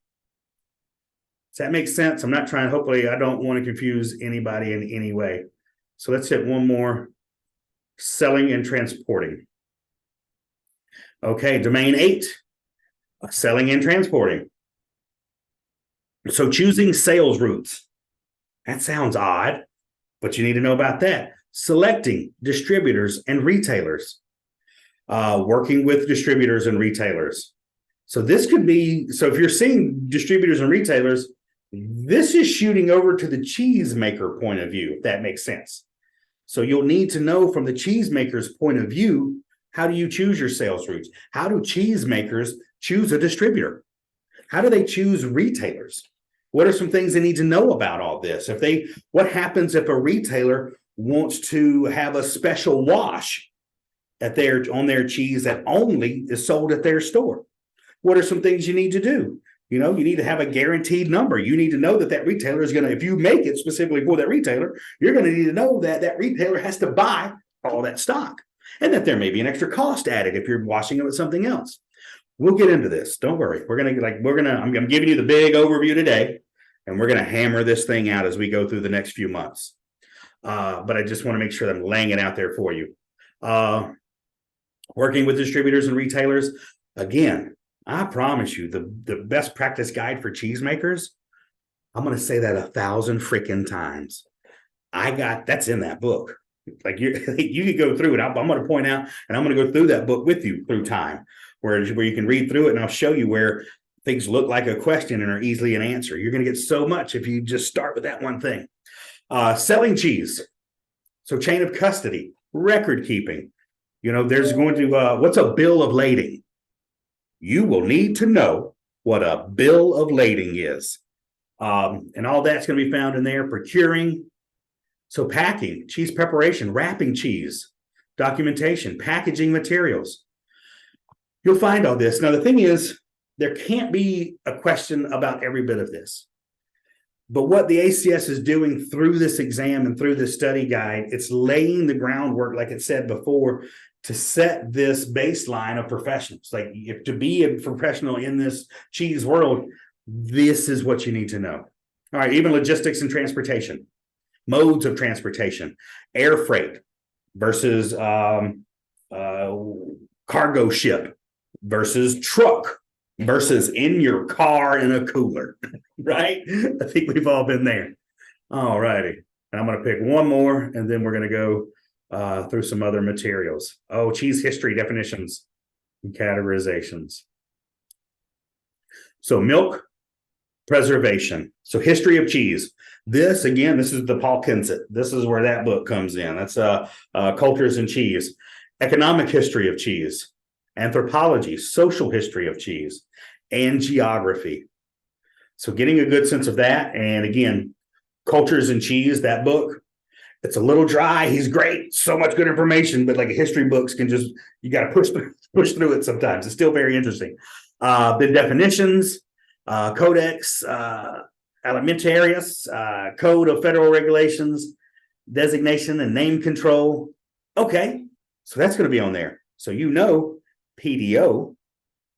Does that make sense? I'm not trying, hopefully I don't want to confuse anybody in any way. So let's hit one more. Selling and transporting. Okay, domain 8, selling and transporting. So choosing sales routes. That sounds odd, but you need to know about that. Selecting distributors and retailers. Working with distributors and retailers. So this could be, so if you're seeing distributors and retailers, this is shooting over to the cheese maker point of view, if that makes sense. So you'll need to know from the cheese maker's point of view, how do you choose your sales routes? How do cheese makers choose a distributor? How do they choose retailers? What are some things they need to know about all this? What happens if a retailer wants to have a special wash on their cheese that only is sold at their store? What are some things you need to do? You need to have a guaranteed number. You need to know that retailer is going to, if you make it specifically for that retailer, you're going to need to know that retailer has to buy all that stock and that there may be an extra cost added if you're washing it with something else. We'll get into this. Don't worry. I'm giving you the big overview today, and we're going to hammer this thing out as we go through the next few months. But I just want to make sure that I'm laying it out there for you. Working with distributors and retailers. Again, I promise you, the best practice guide for cheesemakers, I'm going to say that 1,000 freaking times. That's in that book. Like you can go through it. I'm going to point out, and I'm going to go through that book with you through time, where you can read through it, and I'll show you where things look like a question and are easily an answer. You're going to get so much if you just start with that one thing. Selling cheese. So chain of custody, record keeping. There's going to, what's a bill of lading? You will need to know what a bill of lading is. And all that's going to be found in there. Procuring. So packing, cheese preparation, wrapping cheese, documentation, packaging materials. You'll find all this. Now, the thing is, there can't be a question about every bit of this. But what the ACS is doing through this exam and through this study guide, it's laying the groundwork, like it said before, to set this baseline of professionals. Like, if to be a professional in this cheese world, this is what you need to know. All right, even logistics and transportation, modes of transportation, air freight versus cargo ship versus truck versus in your car in a cooler, right? I think we've all been there. All righty. And I'm going to pick one more, and then we're going to go through some other materials. Oh, cheese history definitions and categorizations. So milk preservation. So history of cheese. This is the Paul Kensett. This is where that book comes in. That's Cultures in Cheese. Economic history of cheese. Anthropology, social history of cheese, and geography. So getting a good sense of that. And again, Cultures in Cheese, that book, it's a little dry. He's great. So much good information, but like history books you got to push through it sometimes. It's still very interesting. The definitions, Codex Alimentarius, Code of Federal Regulations, designation and name control. Okay, so that's going to be on there. So PDO,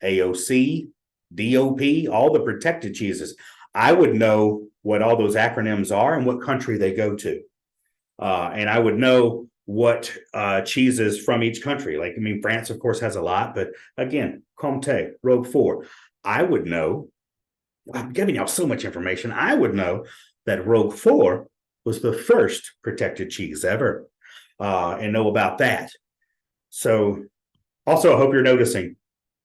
AOC, DOP, all the protected cheeses. I would know what all those acronyms are and what country they go to. And I would know what cheeses from each country. Like, France, of course, has a lot, but again, Comté, Roquefort. I would know, I'm giving y'all so much information. I would know that Roquefort was the first protected cheese ever, and know about that. So also, I hope you're noticing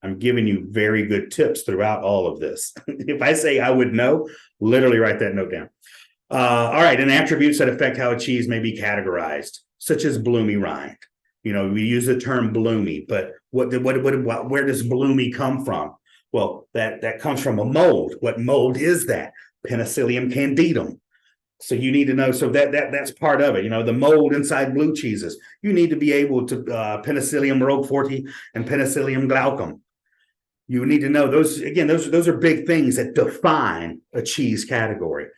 I'm giving you very good tips throughout all of this. If I say I would know, literally write that note down. All right, and attributes that affect how a cheese may be categorized, such as bloomy rind. You know, we use the term bloomy, but where does bloomy come from? Well, that comes from a mold. What mold is that? Penicillium candidum. So you need to know. So that's part of it. You know, the mold inside blue cheeses. You need to be able to Penicillium roqueforti and Penicillium glaucum. You need to know those. Again, those are big things that define a cheese category.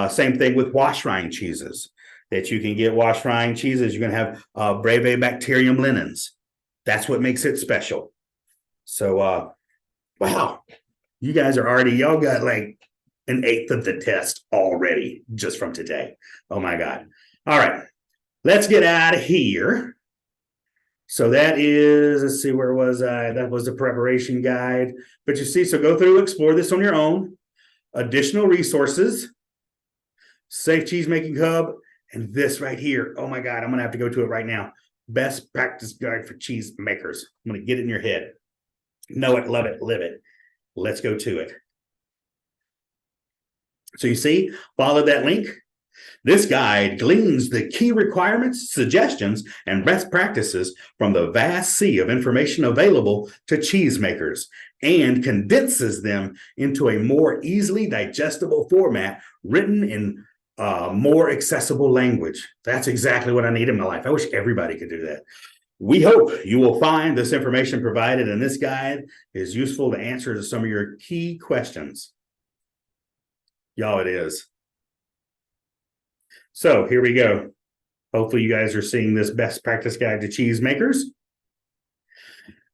Same thing with wash rind cheeses. That you can get wash rind cheeses. You're going to have Brevibacterium linens. That's what makes it special. So, wow, you guys are already, y'all got like an eighth of the test already just from today. Oh my God. All right, let's get out of here. So that is, let's see, where was I? That was the preparation guide. But you see, so go through, explore this on your own. Additional resources, Safe Cheese Making Hub, and this right here. Oh my God, I'm going to have to go to it right now. Best practice guide for cheese makers. I'm going to get it in your head. Know it, love it, live it. Let's go to it. So you see, follow that link. This guide gleans the key requirements, suggestions, and best practices from the vast sea of information available to cheesemakers and condenses them into a more easily digestible format written in more accessible language. That's exactly what I need in my life. I wish everybody could do that. We hope you will find this information provided in this guide is useful to answer to some of your key questions. Y'all, it is. So here we go. Hopefully you guys are seeing this best practice guide to cheese makers.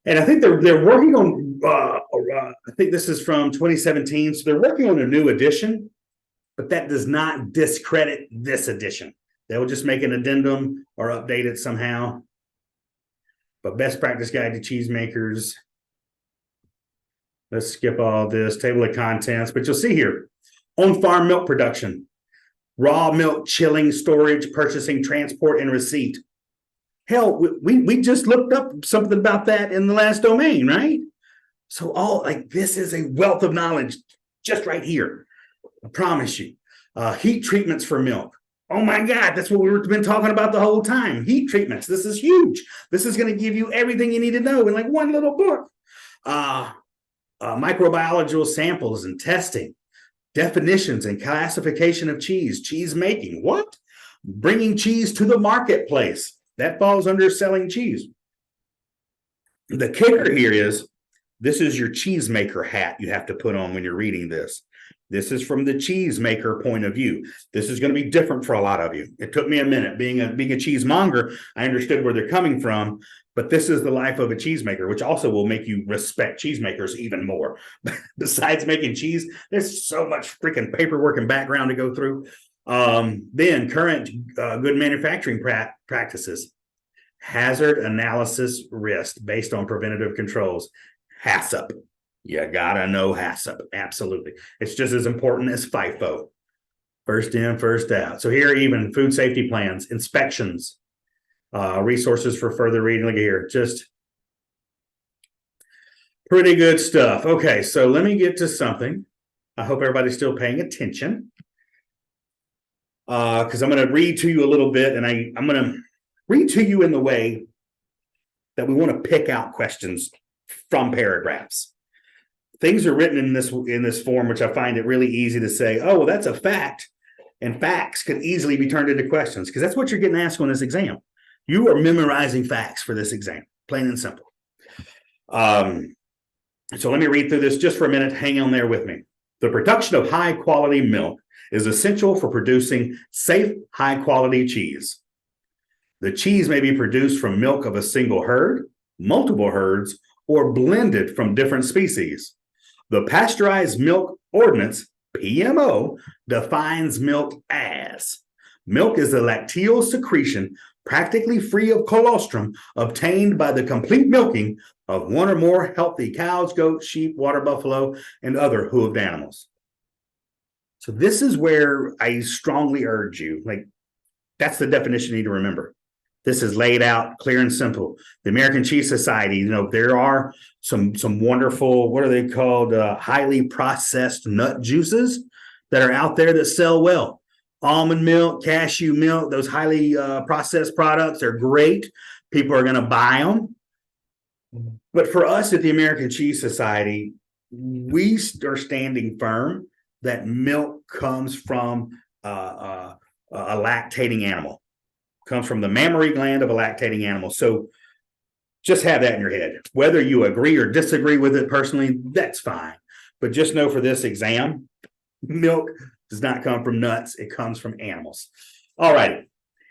And I think they're working on, I think this is from 2017. So they're working on a new edition, but that does not discredit this edition. They'll just make an addendum or update it somehow. But best practice guide to cheese makers. Let's skip all this, table of contents, but you'll see here, on-farm milk production, raw milk chilling, storage, purchasing, transport, and receipt. Hell, we just looked up something about that in the last domain, right? So all like this is a wealth of knowledge just right here. I promise you. Heat treatments for milk. Oh my God, that's what we've been talking about the whole time. Heat treatments. This is huge. This is going to give you everything you need to know in like one little book. Microbiological samples and testing. Definitions and classification of cheese. Cheese making. What? Bringing cheese to the marketplace. That falls under selling cheese. The kicker here is, this is your cheesemaker hat you have to put on when you're reading this. This is from the cheesemaker point of view. This is going to be different for a lot of you. It took me a minute. Being a cheesemonger, I understood where they're coming from, but this is the life of a cheesemaker, which also will make you respect cheesemakers even more. Besides making cheese, there's so much freaking paperwork and background to go through. Then current good manufacturing practices, hazard analysis risk based on preventative controls, HACCP. You gotta know HACCP, absolutely. It's just as important as FIFO, first in, first out. So here, even food safety plans, inspections, resources for further reading. Look here, just pretty good stuff. Okay, so let me get to something. I hope everybody's still paying attention. Because I'm going to read to you a little bit, and I'm going to read to you in the way that we want to pick out questions from paragraphs. Things are written in this form, which I find it really easy to say, oh, well, that's a fact, and facts could easily be turned into questions, because that's what you're getting asked on this exam. You are memorizing facts for this exam, plain and simple. So let me read through this just for a minute. Hang on there with me. The production of high-quality milk is essential for producing safe, high-quality cheese. The cheese may be produced from milk of a single herd, multiple herds, or blended from different species. The Pasteurized Milk Ordinance, PMO, defines milk as milk is a lacteal secretion practically free of colostrum obtained by the complete milking of one or more healthy cows, goats, sheep, water buffalo, and other hooved animals. So this is where I strongly urge you, like, that's the definition you need to remember. This is laid out clear and simple. The American Cheese Society, there are some wonderful, what are they called? Highly processed nut juices that are out there that sell well. Almond milk, cashew milk, those highly processed products are great. People are going to buy them. But for us at the American Cheese Society, we are standing firm that milk comes from a lactating animal, comes from the mammary gland of a lactating animal. So just have that in your head. Whether you agree or disagree with it personally, that's fine. But just know for this exam, milk does not come from nuts. It comes from animals. All right.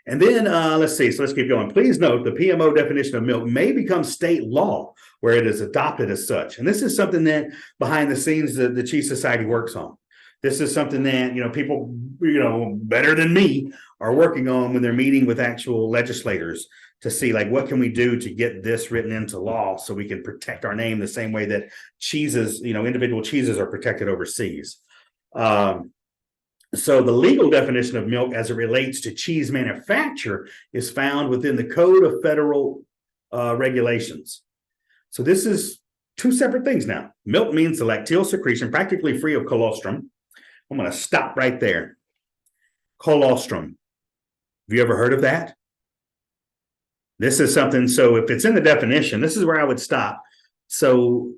And then let's see. So let's keep going. Please note the PMO definition of milk may become state law where it is adopted as such. And this is something that behind the scenes the Cheese Society works on. This is something that, people, better than me are working on when they're meeting with actual legislators to see like what can we do to get this written into law so we can protect our name the same way that cheeses, individual cheeses are protected overseas. So the legal definition of milk as it relates to cheese manufacture is found within the Code of Federal Regulations. So this is two separate things now. Milk means the lacteal secretion practically free of colostrum. I'm going to stop right there. Colostrum. Have you ever heard of that? This is something, so if it's in the definition, this is where I would stop. So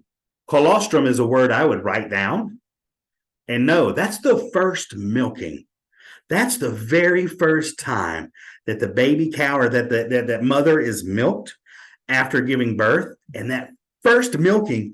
colostrum is a word I would write down. And no, that's the first milking. That's the very first time that the baby cow or that mother is milked after giving birth. And that first milking,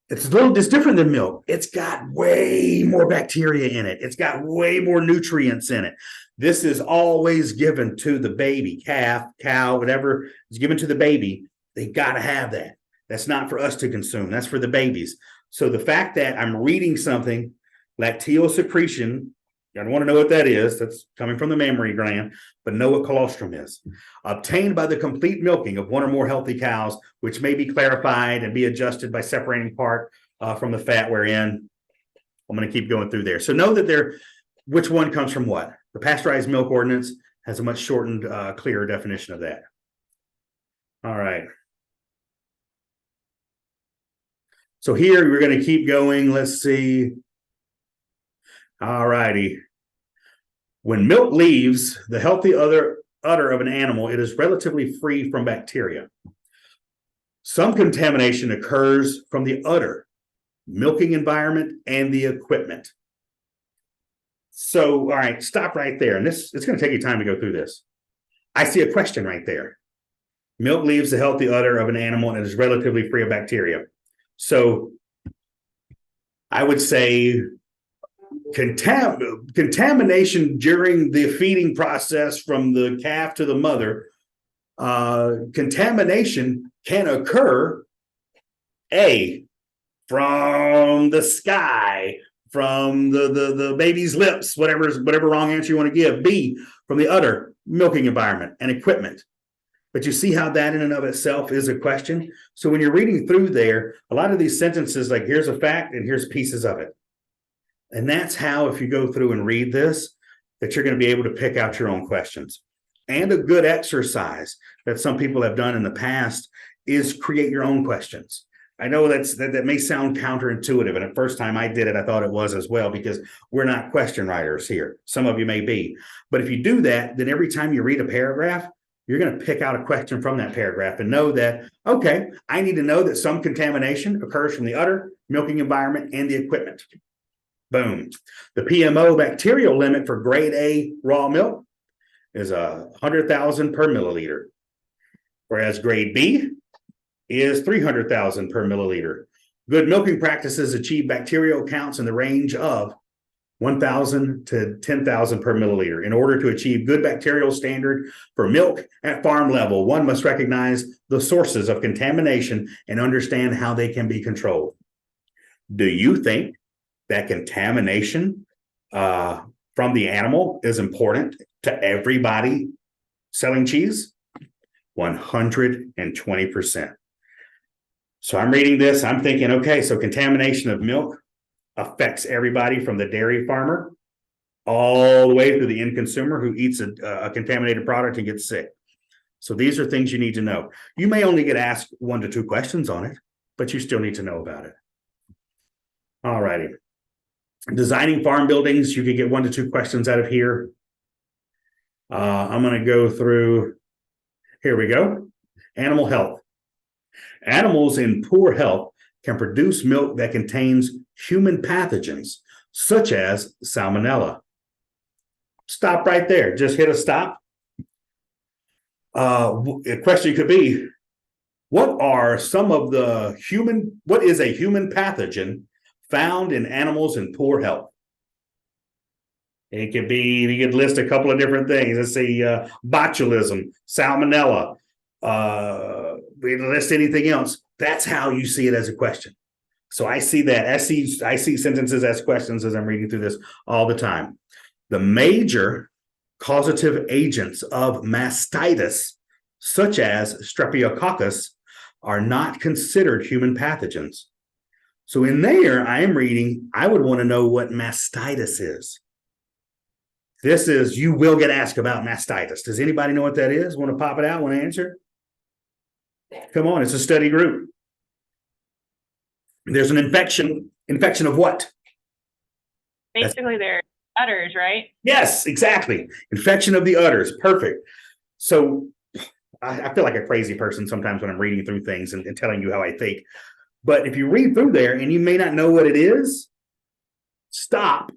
it's different than milk. It's got way more bacteria in it. It's got way more nutrients in it. This is always given to the baby, calf, cow, whatever is given to the baby. They got to have that. That's not for us to consume. That's for the babies. So the fact that I'm reading something, lacteal secretion, I don't want to know what that is. That's coming from the mammary gland, but know what colostrum is. Obtained by the complete milking of one or more healthy cows, which may be clarified and be adjusted by separating part from the fat wherein. I'm going to keep going through there. So know that which one comes from what. The pasteurized milk ordinance has a much shortened, clearer definition of that. All right. So here we're going to keep going. Let's see. All righty. When milk leaves the healthy udder of an animal, it is relatively free from bacteria. Some contamination occurs from the udder, milking environment, and the equipment. So, all right, stop right there. And it's going to take you time to go through this. I see a question right there. Milk leaves the healthy udder of an animal and is relatively free of bacteria. So I would say contamination during the feeding process from the calf to the mother, contamination can occur, A, from the sky, from the baby's lips, whatever wrong answer you want to give, B, from the udder, milking environment and equipment. But you see how that in and of itself is a question? So when you're reading through there, a lot of these sentences, like here's a fact and here's pieces of it. And that's how, if you go through and read this, that you're going to be able to pick out your own questions. And a good exercise that some people have done in the past is create your own questions. I know that may sound counterintuitive. And the first time I did it, I thought it was as well, because we're not question writers here. Some of you may be. But if you do that, then every time you read a paragraph, you're going to pick out a question from that paragraph and know that, okay, I need to know that some contamination occurs from the udder, milking environment, and the equipment. Boom. The PMO bacterial limit for grade A raw milk is 100,000 per milliliter, whereas grade B is 300,000 per milliliter. Good milking practices achieve bacterial counts in the range of 1,000 to 10,000 per milliliter. In order to achieve good bacterial standard for milk at farm level, one must recognize the sources of contamination and understand how they can be controlled. Do you think that contamination from the animal is important to everybody selling cheese? 120%. So I'm reading this, I'm thinking, okay, so contamination of milk affects everybody from the dairy farmer all the way through the end consumer who eats a contaminated product and gets sick. So these are things you need to know. You may only get asked 1 to 2 questions on it, but you still need to know about it. All righty. Designing farm buildings, you could get 1 to 2 questions out of here. I'm going to go through, here we go. Animal health. Animals in poor health can produce milk that contains human pathogens, such as salmonella. Stop right there. Just hit a stop. A question could be, what is a human pathogen found in animals in poor health? It could be, you could list a couple of different things. Let's see, botulism, salmonella, we list anything else. That's how you see it as a question. So I see that. I see sentences as questions as I'm reading through this all the time. The major causative agents of mastitis, such as streptococcus, are not considered human pathogens. So in there, I am reading, I would want to know what mastitis is. This is, you will get asked about mastitis. Does anybody know what that is? Want to pop it out? Want to answer? Come on, it's a study group. There's an infection. Infection of what? Basically, they're udders, right? Yes, exactly. Infection of the udders. Perfect. So I feel like a crazy person sometimes when I'm reading through things and telling you how I think. But if you read through there and you may not know what it is, stop.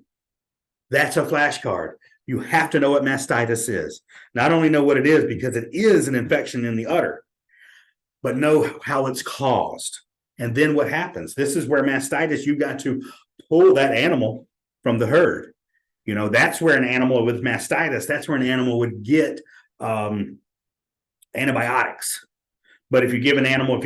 That's a flashcard. You have to know what mastitis is. Not only know what it is because it is an infection in the udder, but know how it's caused. And then what happens? This is where mastitis, you've got to pull that animal from the herd. You know, that's where an animal with mastitis, that's where an animal would get antibiotics. But if you give an animal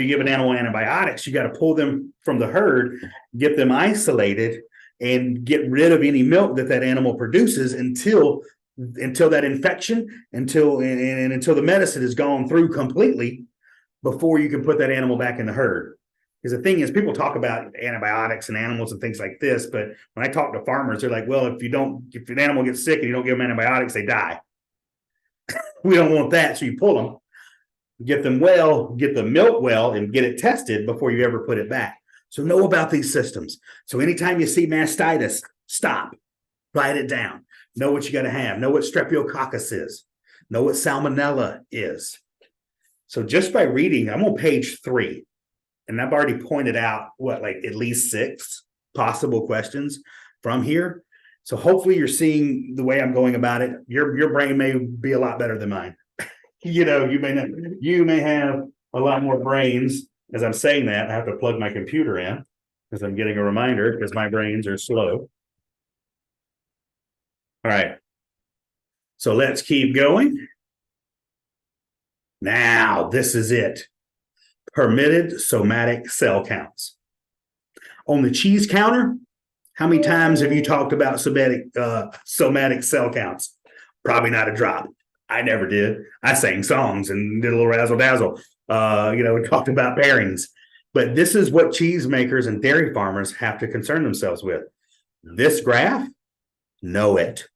antibiotics, you got to pull them from the herd, get them isolated, and get rid of any milk that animal produces until that infection, until the medicine is gone through completely before you can put that animal back in the herd. Because the thing is, people talk about antibiotics and animals and things like this, but when I talk to farmers, they're like, well, if an animal gets sick and you don't give them antibiotics, they die. We don't want that. So you pull them, get them well, get the milk well, and get it tested before you ever put it back. So know about these systems. So anytime you see mastitis, stop, write it down. Know what you got to have. Know what streptococcus is. Know what salmonella is. So just by reading, I'm on page 3, and I've already pointed out at least 6 possible questions from here. So hopefully you're seeing the way I'm going about it. Your brain may be a lot better than mine. You may have a lot more brains. As I'm saying that, I have to plug my computer in because I'm getting a reminder because my brains are slow. All right. So let's keep going. Now, this is it. Permitted somatic cell counts. On the cheese counter, how many times have you talked about somatic cell counts? Probably not a drop. I never did. I sang songs and did a little razzle dazzle. We talked about pairings. But this is what cheesemakers and dairy farmers have to concern themselves with. This graph, know it.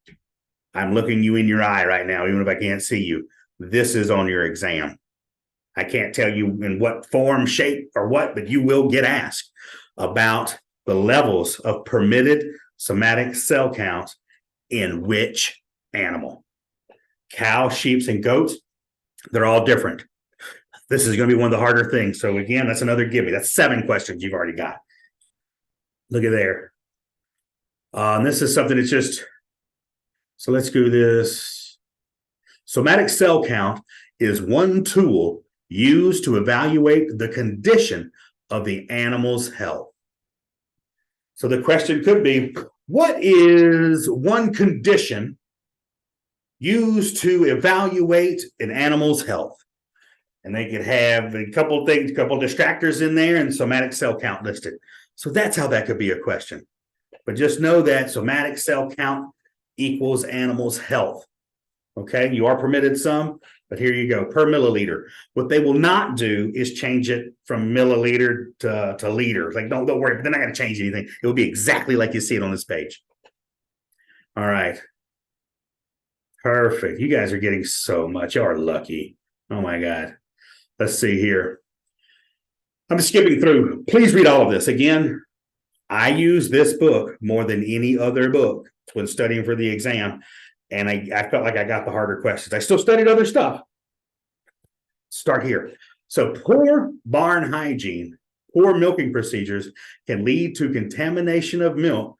I'm looking you in your eye right now, even if I can't see you. This is on your exam. I can't tell you in what form, shape, or what, but you will get asked about the levels of permitted somatic cell counts in which animal. Cow, sheep, and goats, they're all different. This is going to be one of the harder things. So again, that's another gimme. That's 7 questions you've already got. Look at there. And this is something that's just, so let's do this. Somatic cell count is one tool used to evaluate the condition of the animal's health. So the question could be, what is one condition used to evaluate an animal's health? And they could have a couple things, a couple distractors in there and somatic cell count listed. So that's how that could be a question. But just know that somatic cell count equals animal's health. Okay, you are permitted some, but here you go, per milliliter. What they will not do is change it from milliliter to liter. Like, don't worry, they're not going to change anything. It will be exactly like you see it on this page. All right. Perfect. You guys are getting so much. You are lucky. Oh my God. Let's see here. I'm just skipping through. Please read all of this. Again, I use this book more than any other book when studying for the exam. And I felt like I got the harder questions. I still studied other stuff. Start here. So poor barn hygiene, poor milking procedures can lead to contamination of milk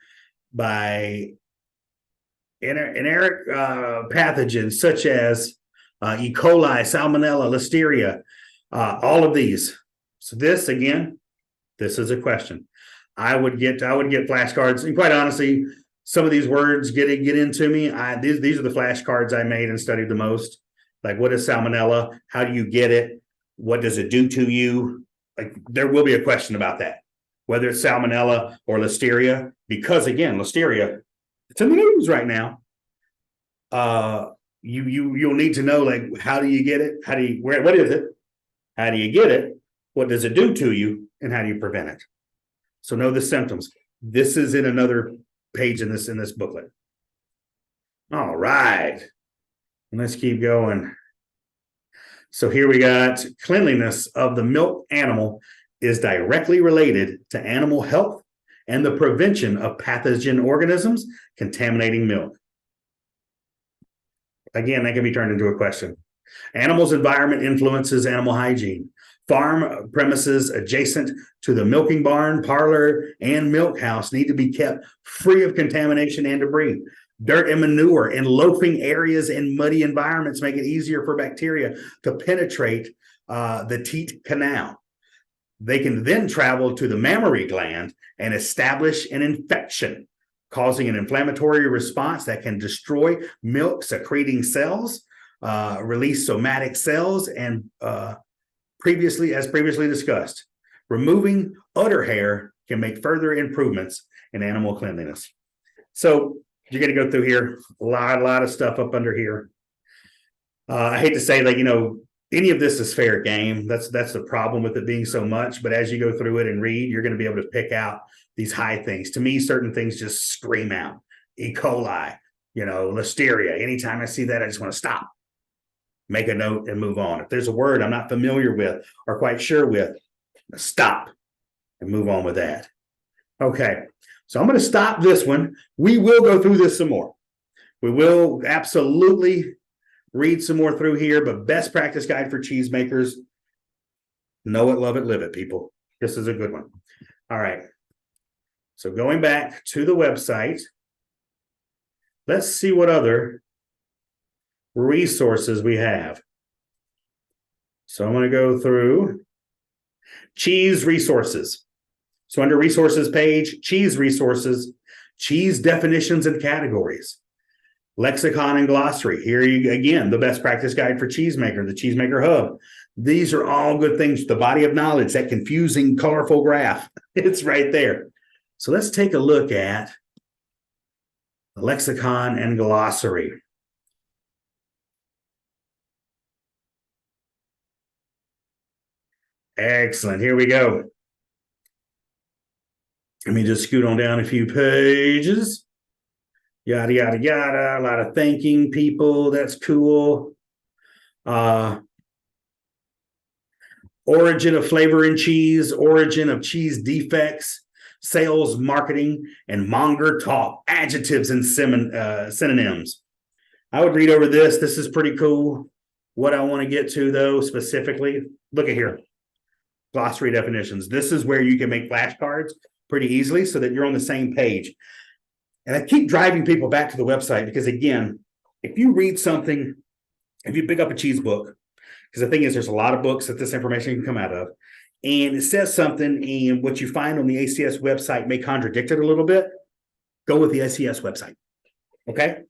by enteric pathogens such as E. coli, Salmonella, Listeria, all of these. So this again, this is a question. I would get flashcards, and quite honestly, some of these words get into me. These are the flashcards I made and studied the most. Like, what is Salmonella? How do you get it? What does it do to you? Like, there will be a question about that, whether it's Salmonella or Listeria, because again, Listeria, it's in the news right now. You'll need to know, like, how do you get it? What is it? How do you get it? What does it do to you? And how do you prevent it? So know the symptoms. This is in another page in this booklet. All right. Let's keep going. So here we got cleanliness of the milk animal is directly related to animal health and the prevention of pathogen organisms contaminating milk. Again, that can be turned into a question. Animals' environment influences animal hygiene. Farm premises adjacent to the milking barn, parlor, and milk house need to be kept free of contamination and debris. Dirt and manure in loafing areas and muddy environments make it easier for bacteria to penetrate the teat canal. They can then travel to the mammary gland and establish an infection, causing an inflammatory response that can destroy milk secreting cells, release somatic cells, and previously discussed, removing udder hair can make further improvements in animal cleanliness. So you're going to go through here, a lot of stuff up under here. I hate to say that, any of this is fair game. That's the problem with it being so much. But as you go through it and read, you're going to be able to pick out these high things. To me, certain things just scream out. E. coli, Listeria. Anytime I see that, I just want to stop, make a note, and move on. If there's a word I'm not familiar with or quite sure with, stop and move on with that. Okay. So I'm going to stop this one. We will go through this some more. We will absolutely read some more through here, but best practice guide for cheesemakers. Know it, love it, live it, people. This is a good one. All right. So going back to the website, let's see what other resources we have. So I'm going to go through cheese resources. So under resources page, cheese resources, cheese definitions and categories, lexicon and glossary. Here you again, the best practice guide for cheesemaker, the cheesemaker hub. These are all good things. The body of knowledge, that confusing, colorful graph, it's right there. So let's take a look at the lexicon and glossary. Excellent. Here we go. Let me just scoot on down a few pages. Yada, yada, yada. A lot of thanking people. That's cool. Origin of flavor in cheese, origin of cheese defects, sales, marketing, and monger talk, adjectives and synonyms. I would read over this. This is pretty cool. What I want to get to, though, specifically, look at here. Glossary definitions. This is where you can make flashcards pretty easily so that you're on the same page. And I keep driving people back to the website because, again, if you read something, if you pick up a cheese book, because the thing is, there's a lot of books that this information can come out of, and it says something, and what you find on the ACS website may contradict it a little bit, go with the ACS website. Okay?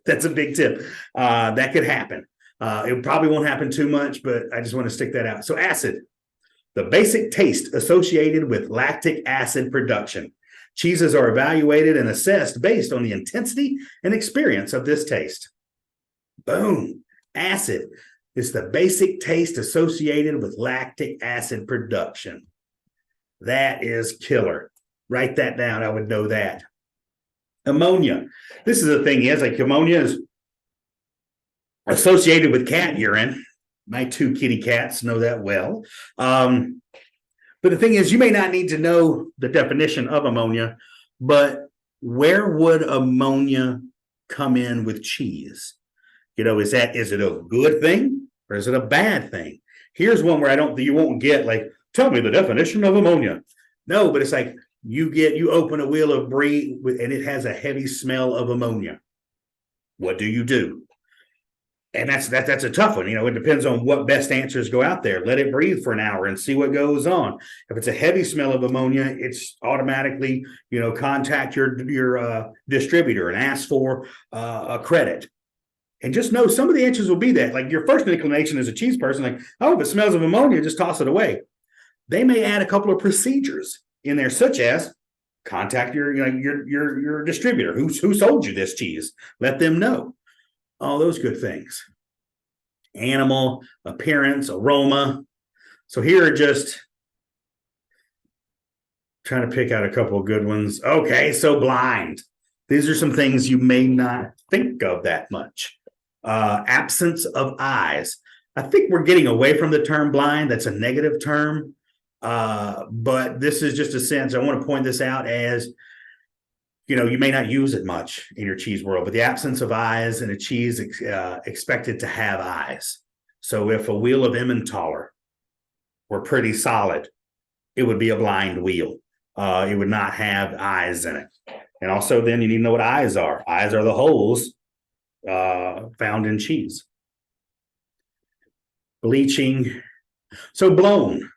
That's a big tip. That could happen. It probably won't happen too much, but I just want to stick that out. So acid, the basic taste associated with lactic acid production. Cheeses are evaluated and assessed based on the intensity and experience of this taste. Boom. Acid is the basic taste associated with lactic acid production. That is killer. Write that down. I would know that. Ammonia. This is the thing is, like, ammonia is associated with cat urine. My two kitty cats know that well. But the thing is, you may not need to know the definition of ammonia, but where would ammonia come in with cheese? Is it a good thing or is it a bad thing? Here's one where you won't get like, tell me the definition of ammonia. No, but it's like you open a wheel of brie and it has a heavy smell of ammonia. What do you do? And that's a tough one. It depends on what best answers go out there. Let it breathe for an hour and see what goes on. If it's a heavy smell of ammonia, it's automatically, contact your distributor and ask for a credit. And just know some of the answers will be that. Like your first inclination as a cheese person, like, oh, if it smells of ammonia, just toss it away. They may add a couple of procedures in there, such as contact your distributor who sold you this cheese. Let them know. All those good things. Animal, appearance, aroma. So here are just trying to pick out a couple of good ones. Okay, so blind. These are some things you may not think of that much. Absence of eyes. I think we're getting away from the term blind. That's a negative term. But this is just a sense. I want to point this out as, you may not use it much in your cheese world, but the absence of eyes in a cheese expected to have eyes. So if a wheel of Emmentaler were pretty solid, it would be a blind wheel. It would not have eyes in it. And also then you need to know what eyes are. Eyes are the holes found in cheese. Bleaching. So blown.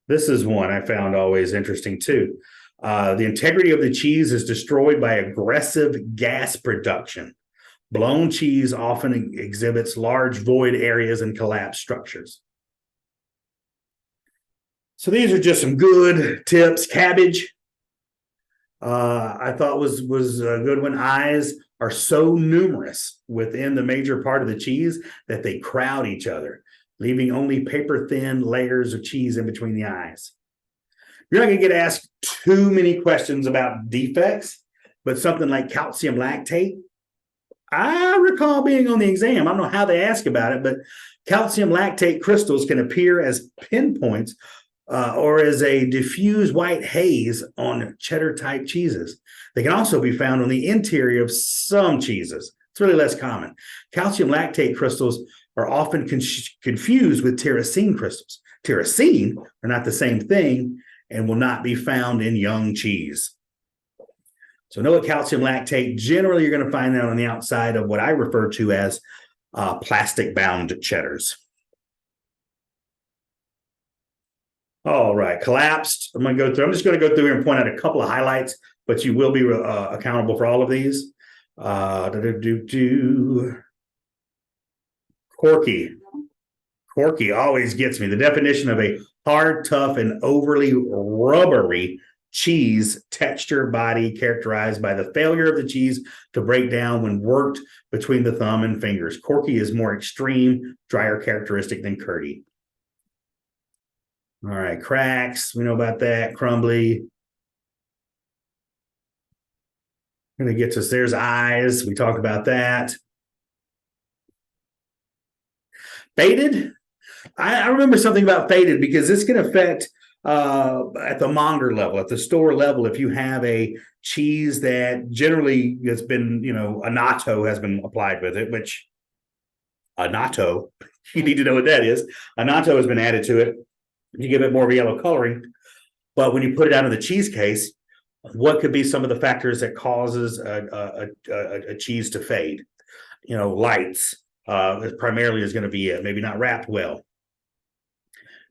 This is one I found always interesting too. The integrity of the cheese is destroyed by aggressive gas production. Blown cheese often exhibits large void areas and collapsed structures. So these are just some good tips. Cabbage, I thought was a good one. Eyes are so numerous within the major part of the cheese that they crowd each other, leaving only paper-thin layers of cheese in between the eyes. You're not going to get asked too many questions about defects, but something like calcium lactate, I recall being on the exam. I don't know how they ask about it, but calcium lactate crystals can appear as pinpoints or as a diffuse white haze on cheddar-type cheeses. They can also be found on the interior of some cheeses. It's really less common. Calcium lactate crystals are often confused with tyrosine crystals. Tyrosine are not the same thing and will not be found in young cheese. So know what calcium lactate, generally you're going to find that on the outside of what I refer to as plastic-bound cheddars. All right, collapsed. I'm just going to go through here and point out a couple of highlights, but you will be accountable for all of these. Corky. Corky always gets me. The definition of a hard, tough, and overly rubbery cheese texture body characterized by the failure of the cheese to break down when worked between the thumb and fingers. Corky is more extreme, drier characteristic than curdy. All right, cracks. We know about that. Crumbly. Going to get to there's eyes. We talked about that. Faded. I remember something about faded because this can affect at the monger level, at the store level. If you have a cheese that generally has been, annatto has been applied with it, which annatto, you need to know what that is. Annatto has been added to it to give it more of a yellow coloring. But when you put it out of the cheese case, what could be some of the factors that causes a cheese to fade? Lights primarily is going to be it. Maybe not wrapped well.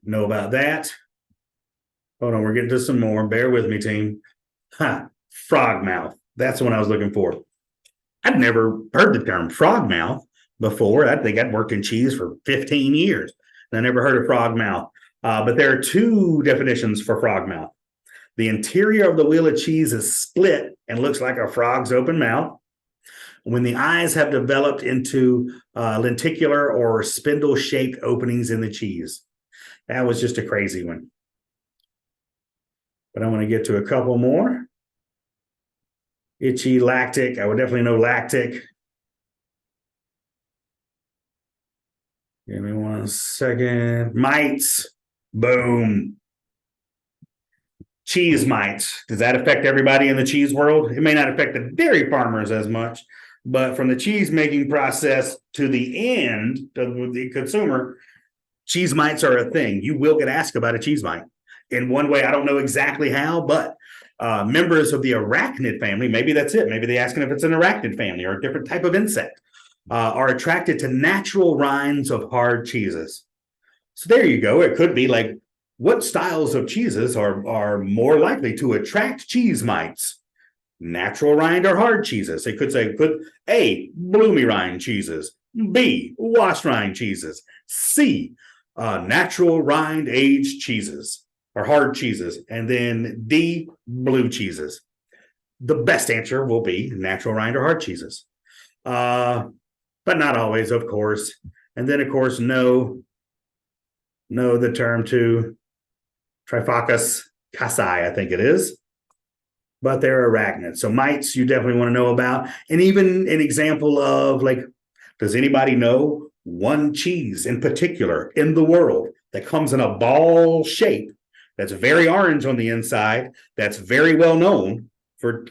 Know about that. Hold on, we're getting to some more. Bear with me, team. Frog mouth. That's the one I was looking for. I'd never heard the term frog mouth before. I think I'd worked in cheese for 15 years, and I never heard of frog mouth. But there are two definitions for frog mouth. The interior of the wheel of cheese is split and looks like a frog's open mouth. When the eyes have developed into lenticular or spindle-shaped openings in the cheese. That was just a crazy one. But I want to get to a couple more. Itchy, lactic. I would definitely know lactic. Give me 1 second. Mites. Boom. Cheese mites. Does that affect everybody in the cheese world? It may not affect the dairy farmers as much, but from the cheese making process to the end of the consumer, cheese mites are a thing. You will get asked about a cheese mite in one way. I don't know exactly how, but members of the arachnid family, maybe that's it. Maybe they're asking if it's an arachnid family or a different type of insect, are attracted to natural rinds of hard cheeses. So there you go. It could be like, what styles of cheeses are more likely to attract cheese mites? Natural rind or hard cheeses. It could say, A, bloomy rind cheeses. B, washed rind cheeses. C, natural rind aged cheeses or hard cheeses. And then D, blue cheeses. The best answer will be natural rind or hard cheeses. But not always, of course. And then, of course, no the term to Trifocus casei, I think it is. But they're arachnids. So mites you definitely want to know about. And even an example of, like, does anybody know one cheese in particular in the world that comes in a ball shape that's very orange on the inside, that's very well known for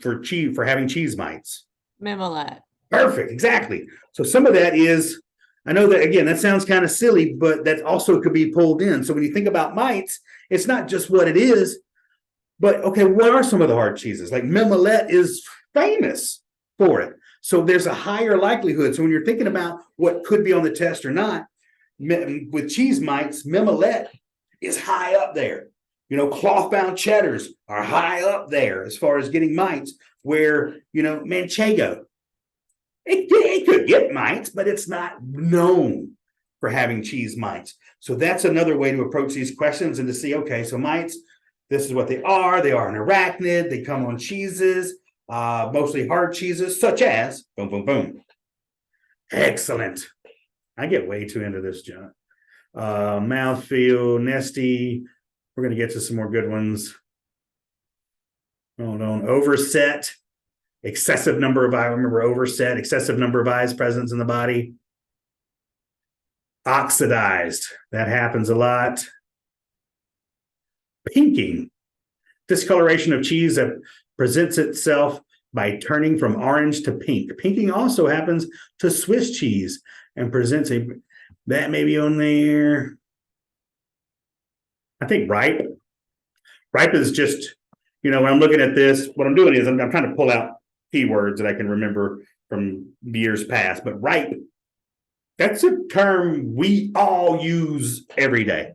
having cheese mites? Mimolette. Perfect, exactly. So some of that is, I know that, again, that sounds kind of silly, but that also could be pulled in. So when you think about mites, it's not just what it is, but okay, what are some of the hard cheeses? Like Mimolette is famous for it. So there's a higher likelihood. So when you're thinking about what could be on the test or not, with cheese mites, Mimolette is high up there. You know, cloth-bound cheddars are high up there as far as getting mites, where, you know, Manchego, it could get mites, but it's not known for having cheese mites. So that's another way to approach these questions and to see, okay, so mites, this is what they are. They are an arachnid. They come on cheeses, mostly hard cheeses, such as, boom, boom, boom. Excellent. I get way too into this, John. Mouthfeel, nesty. We're going to get to some more good ones. Hold on. Overset. Excessive number of eyes. Remember, overset, excessive number of eyes presence in the body. Oxidized. That happens a lot. Pinking. Discoloration of cheese that presents itself by turning from orange to pink. Pinking also happens to Swiss cheese and presents that may be on there. I think ripe. Ripe is just, you know, when I'm looking at this, what I'm doing is I'm trying to pull out keywords that I can remember from years past. But ripe, that's a term we all use every day.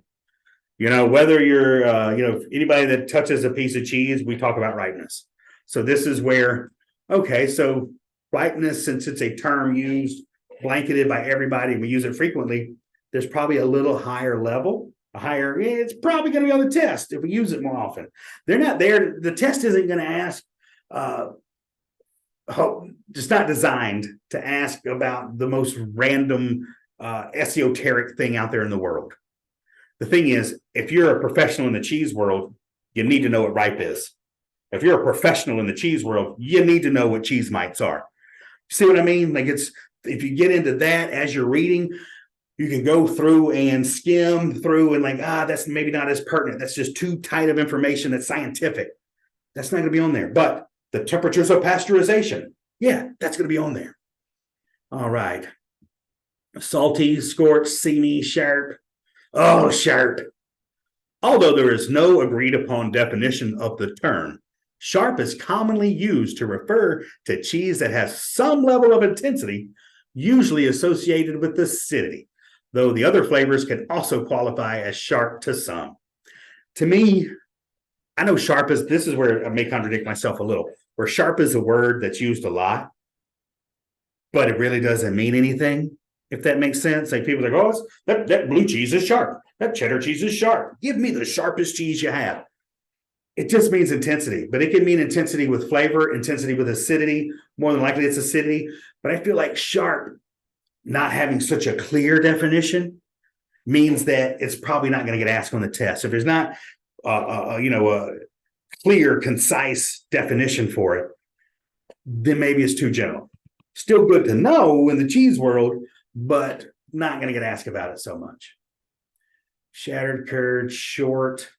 You know, whether you're, anybody that touches a piece of cheese, we talk about ripeness. So this is where, okay, so ripeness, since it's a term used, blanketed by everybody, we use it frequently, there's probably a little higher level, it's probably going to be on the test if we use it more often. They're not there. The test isn't going to ask, it's not designed to ask about the most random, esoteric thing out there in the world. The thing is, if you're a professional in the cheese world, you need to know what ripe is. If you're a professional in the cheese world, you need to know what cheese mites are. See what I mean? Like, it's, if you get into that as you're reading, you can go through and skim through and like, that's maybe not as pertinent. That's just too tight of information that's scientific. That's not going to be on there. But the temperatures of pasteurization, yeah, that's going to be on there. All right. Salty, scorched, seamy, sharp. Oh, sharp. Although there is no agreed upon definition of the term, sharp is commonly used to refer to cheese that has some level of intensity, usually associated with acidity, though the other flavors can also qualify as sharp to some. To me, I know sharp is, this is where I may contradict myself a little, where sharp is a word that's used a lot, but it really doesn't mean anything. If that makes sense. Like, people are like, oh, that blue cheese is sharp. That cheddar cheese is sharp. Give me the sharpest cheese you have. It just means intensity, but it can mean intensity with flavor, intensity with acidity. More than likely it's acidity, but I feel like sharp not having such a clear definition means that it's probably not going to get asked on the test. If there's not, a clear, concise definition for it, then maybe it's too general. Still good to know in the cheese world, but not going to get asked about it so much. Shattered curd, short.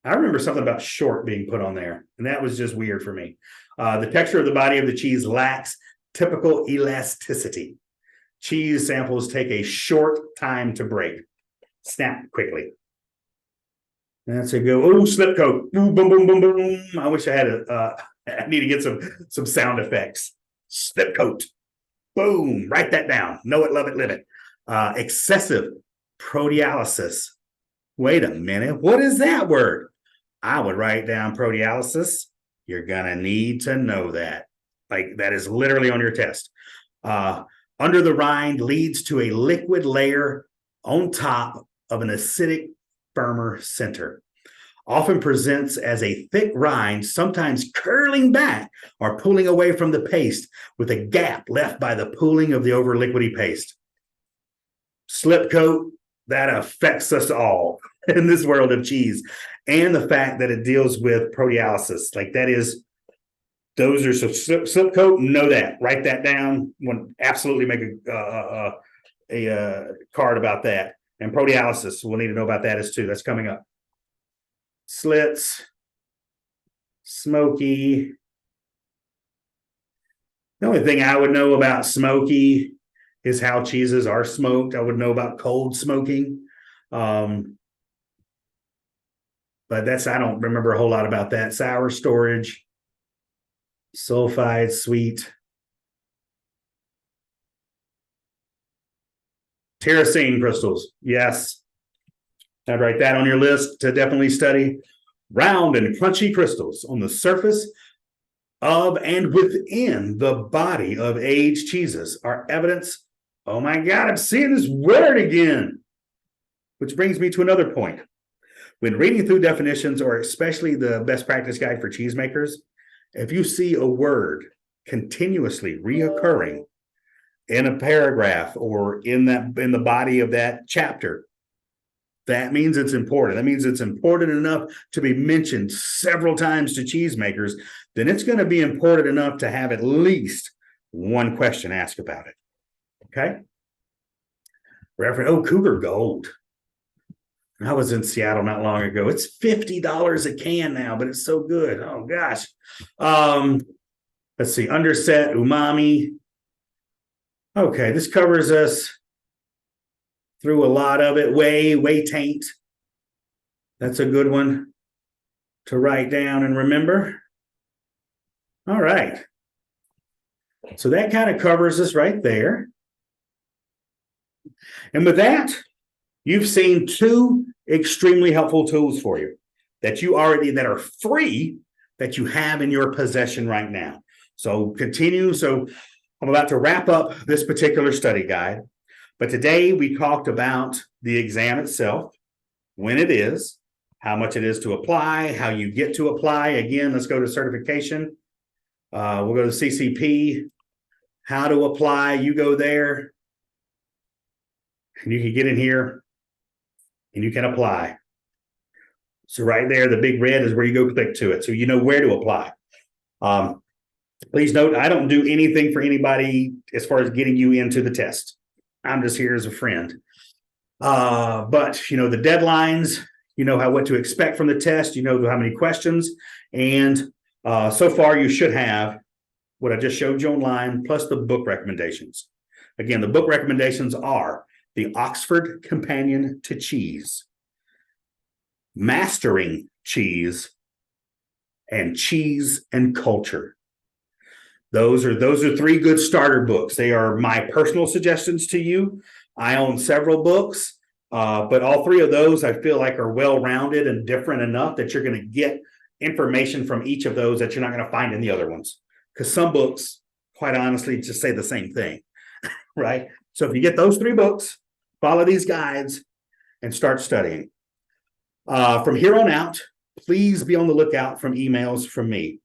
I remember something about short being put on there, and that was just weird for me. The texture of the body of the cheese lacks typical elasticity. Cheese samples take a short time to break. snap quickly. That's a go. Oh, slip coat. Ooh, boom, boom, boom, boom. I wish I had I need to get some sound effects. Slip coat. Boom. Write that down. Know it, love it, live it. Excessive proteolysis. Wait a minute. What is that word? I would write down proteolysis. You're gonna need to know that. Like that is literally on your test. Under the rind leads to a liquid layer on top of an acidic, firmer center. Often presents as a thick rind, sometimes curling back or pulling away from the paste with a gap left by the pooling of the over liquidy paste. Slip coat, that affects us all in this world of cheese. And the fact that it deals with proteolysis. Like that is, those are some slip coat, know that. Write that down. Absolutely make a card about that. And proteolysis, we'll need to know about that as too. That's coming up. Slits, smoky. The only thing I would know about smoky is how cheeses are smoked. I would know about cold smoking. But I don't remember a whole lot about that. Sour storage, sulfide, sweet. Tyrosine crystals, yes. I'd write that on your list to definitely study. Round and crunchy crystals on the surface of and within the body of aged cheeses are evidence. Oh my God, I'm seeing this word again. Which brings me to another point. When reading through definitions, or especially the best practice guide for cheesemakers, if you see a word continuously reoccurring in a paragraph or in the body of that chapter, that means it's important. That means it's important enough to be mentioned several times to cheesemakers. Then it's going to be important enough to have at least one question asked about it. Okay. Cougar Gold. I was in Seattle not long ago. It's $50 a can now, but it's so good. Oh gosh. Let's see. Underset, umami. Okay, this covers us through a lot of it. Whey taint. That's a good one to write down and remember. All right. So that kind of covers us right there. And with that, you've seen two extremely helpful tools for you that are free, that you have in your possession right now. So continue. So I'm about to wrap up this particular study guide. But today we talked about the exam itself, when it is, how much it is to apply, how you get to apply. Again, let's go to certification. We'll go to CCP, how to apply. You go there and you can get in here and you can apply. So right there, the big red is where you go click to it. So you know where to apply. Please note, I don't do anything for anybody as far as getting you into the test. I'm just here as a friend. But you know, the deadlines, you know what to expect from the test, you know how many questions. And so far you should have what I just showed you online, plus the book recommendations. Again, the book recommendations are the Oxford Companion to Cheese, Mastering Cheese, and Cheese and Culture. Those are three good starter books. They are my personal suggestions to you. I own several books, but all three of those I feel like are well-rounded and different enough that you're going to get information from each of those that you're not going to find in the other ones. Because some books, quite honestly, just say the same thing, right? So if you get those three books, follow these guides, and start studying. From here on out, please be on the lookout from emails from me.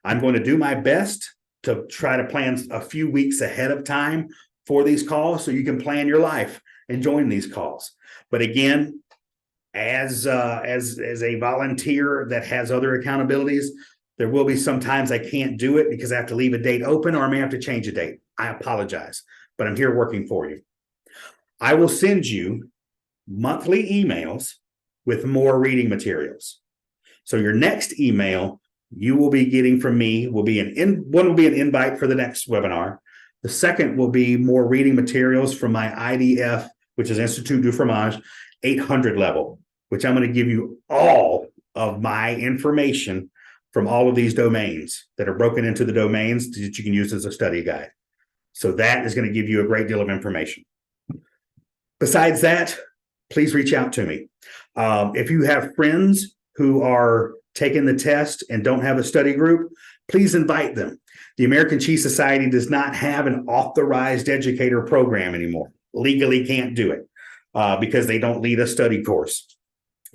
I'm going to do my best to try to plan a few weeks ahead of time for these calls so you can plan your life and join these calls. But again, as a volunteer that has other accountabilities, there will be sometimes I can't do it because I have to leave a date open or I may have to change a date. I apologize, but I'm here working for you. I will send you monthly emails with more reading materials. So your next email you will be getting from me will be one will be an invite for the next webinar. The second will be more reading materials from my IDF, which is Institut du Fromage, 800 level, which I'm going to give you all of my information from all of these domains that are broken into the domains that you can use as a study guide. So that is going to give you a great deal of information. Besides that, please reach out to me. If you have friends who are taking the test and don't have a study group, please invite them. The American Cheese Society does not have an authorized educator program anymore. Legally can't do it because they don't lead a study course.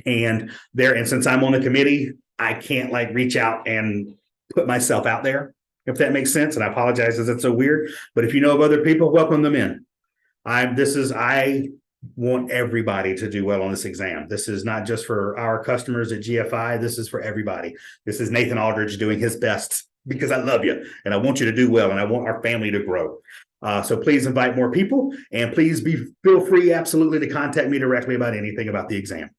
And since I'm on the committee, I can't like reach out and put myself out there, if that makes sense. And I apologize because it's so weird. But if you know of other people, welcome them in. I want everybody to do well on this exam. This is not just for our customers at GFI. This is for everybody. This is Nathan Aldridge doing his best because I love you and I want you to do well and I want our family to grow. So please invite more people and please feel free absolutely to contact me directly about anything about the exam.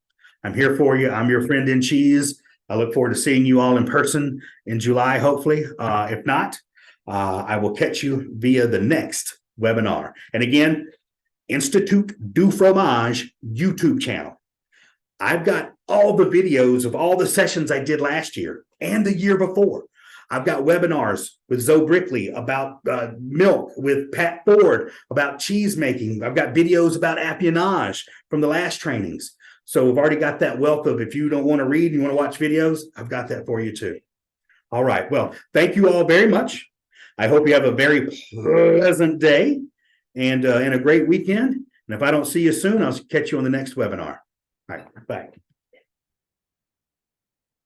I'm here for you. I'm your friend in cheese. I look forward to seeing you all in person in July, hopefully. If not, I will catch you via the next webinar. And again, Institut du Fromage YouTube channel. I've got all the videos of all the sessions I did last year and the year before. I've got webinars with Zoe Brickley about milk, with Pat Ford about cheese making. I've got videos about apionage from the last trainings. So we've already got that wealth of, if you don't want to read, you want to watch videos, I've got that for you too. All right. Well, thank you all very much. I hope you have a very pleasant day and a great weekend. And if I don't see you soon, I'll catch you on the next webinar. All right. Bye.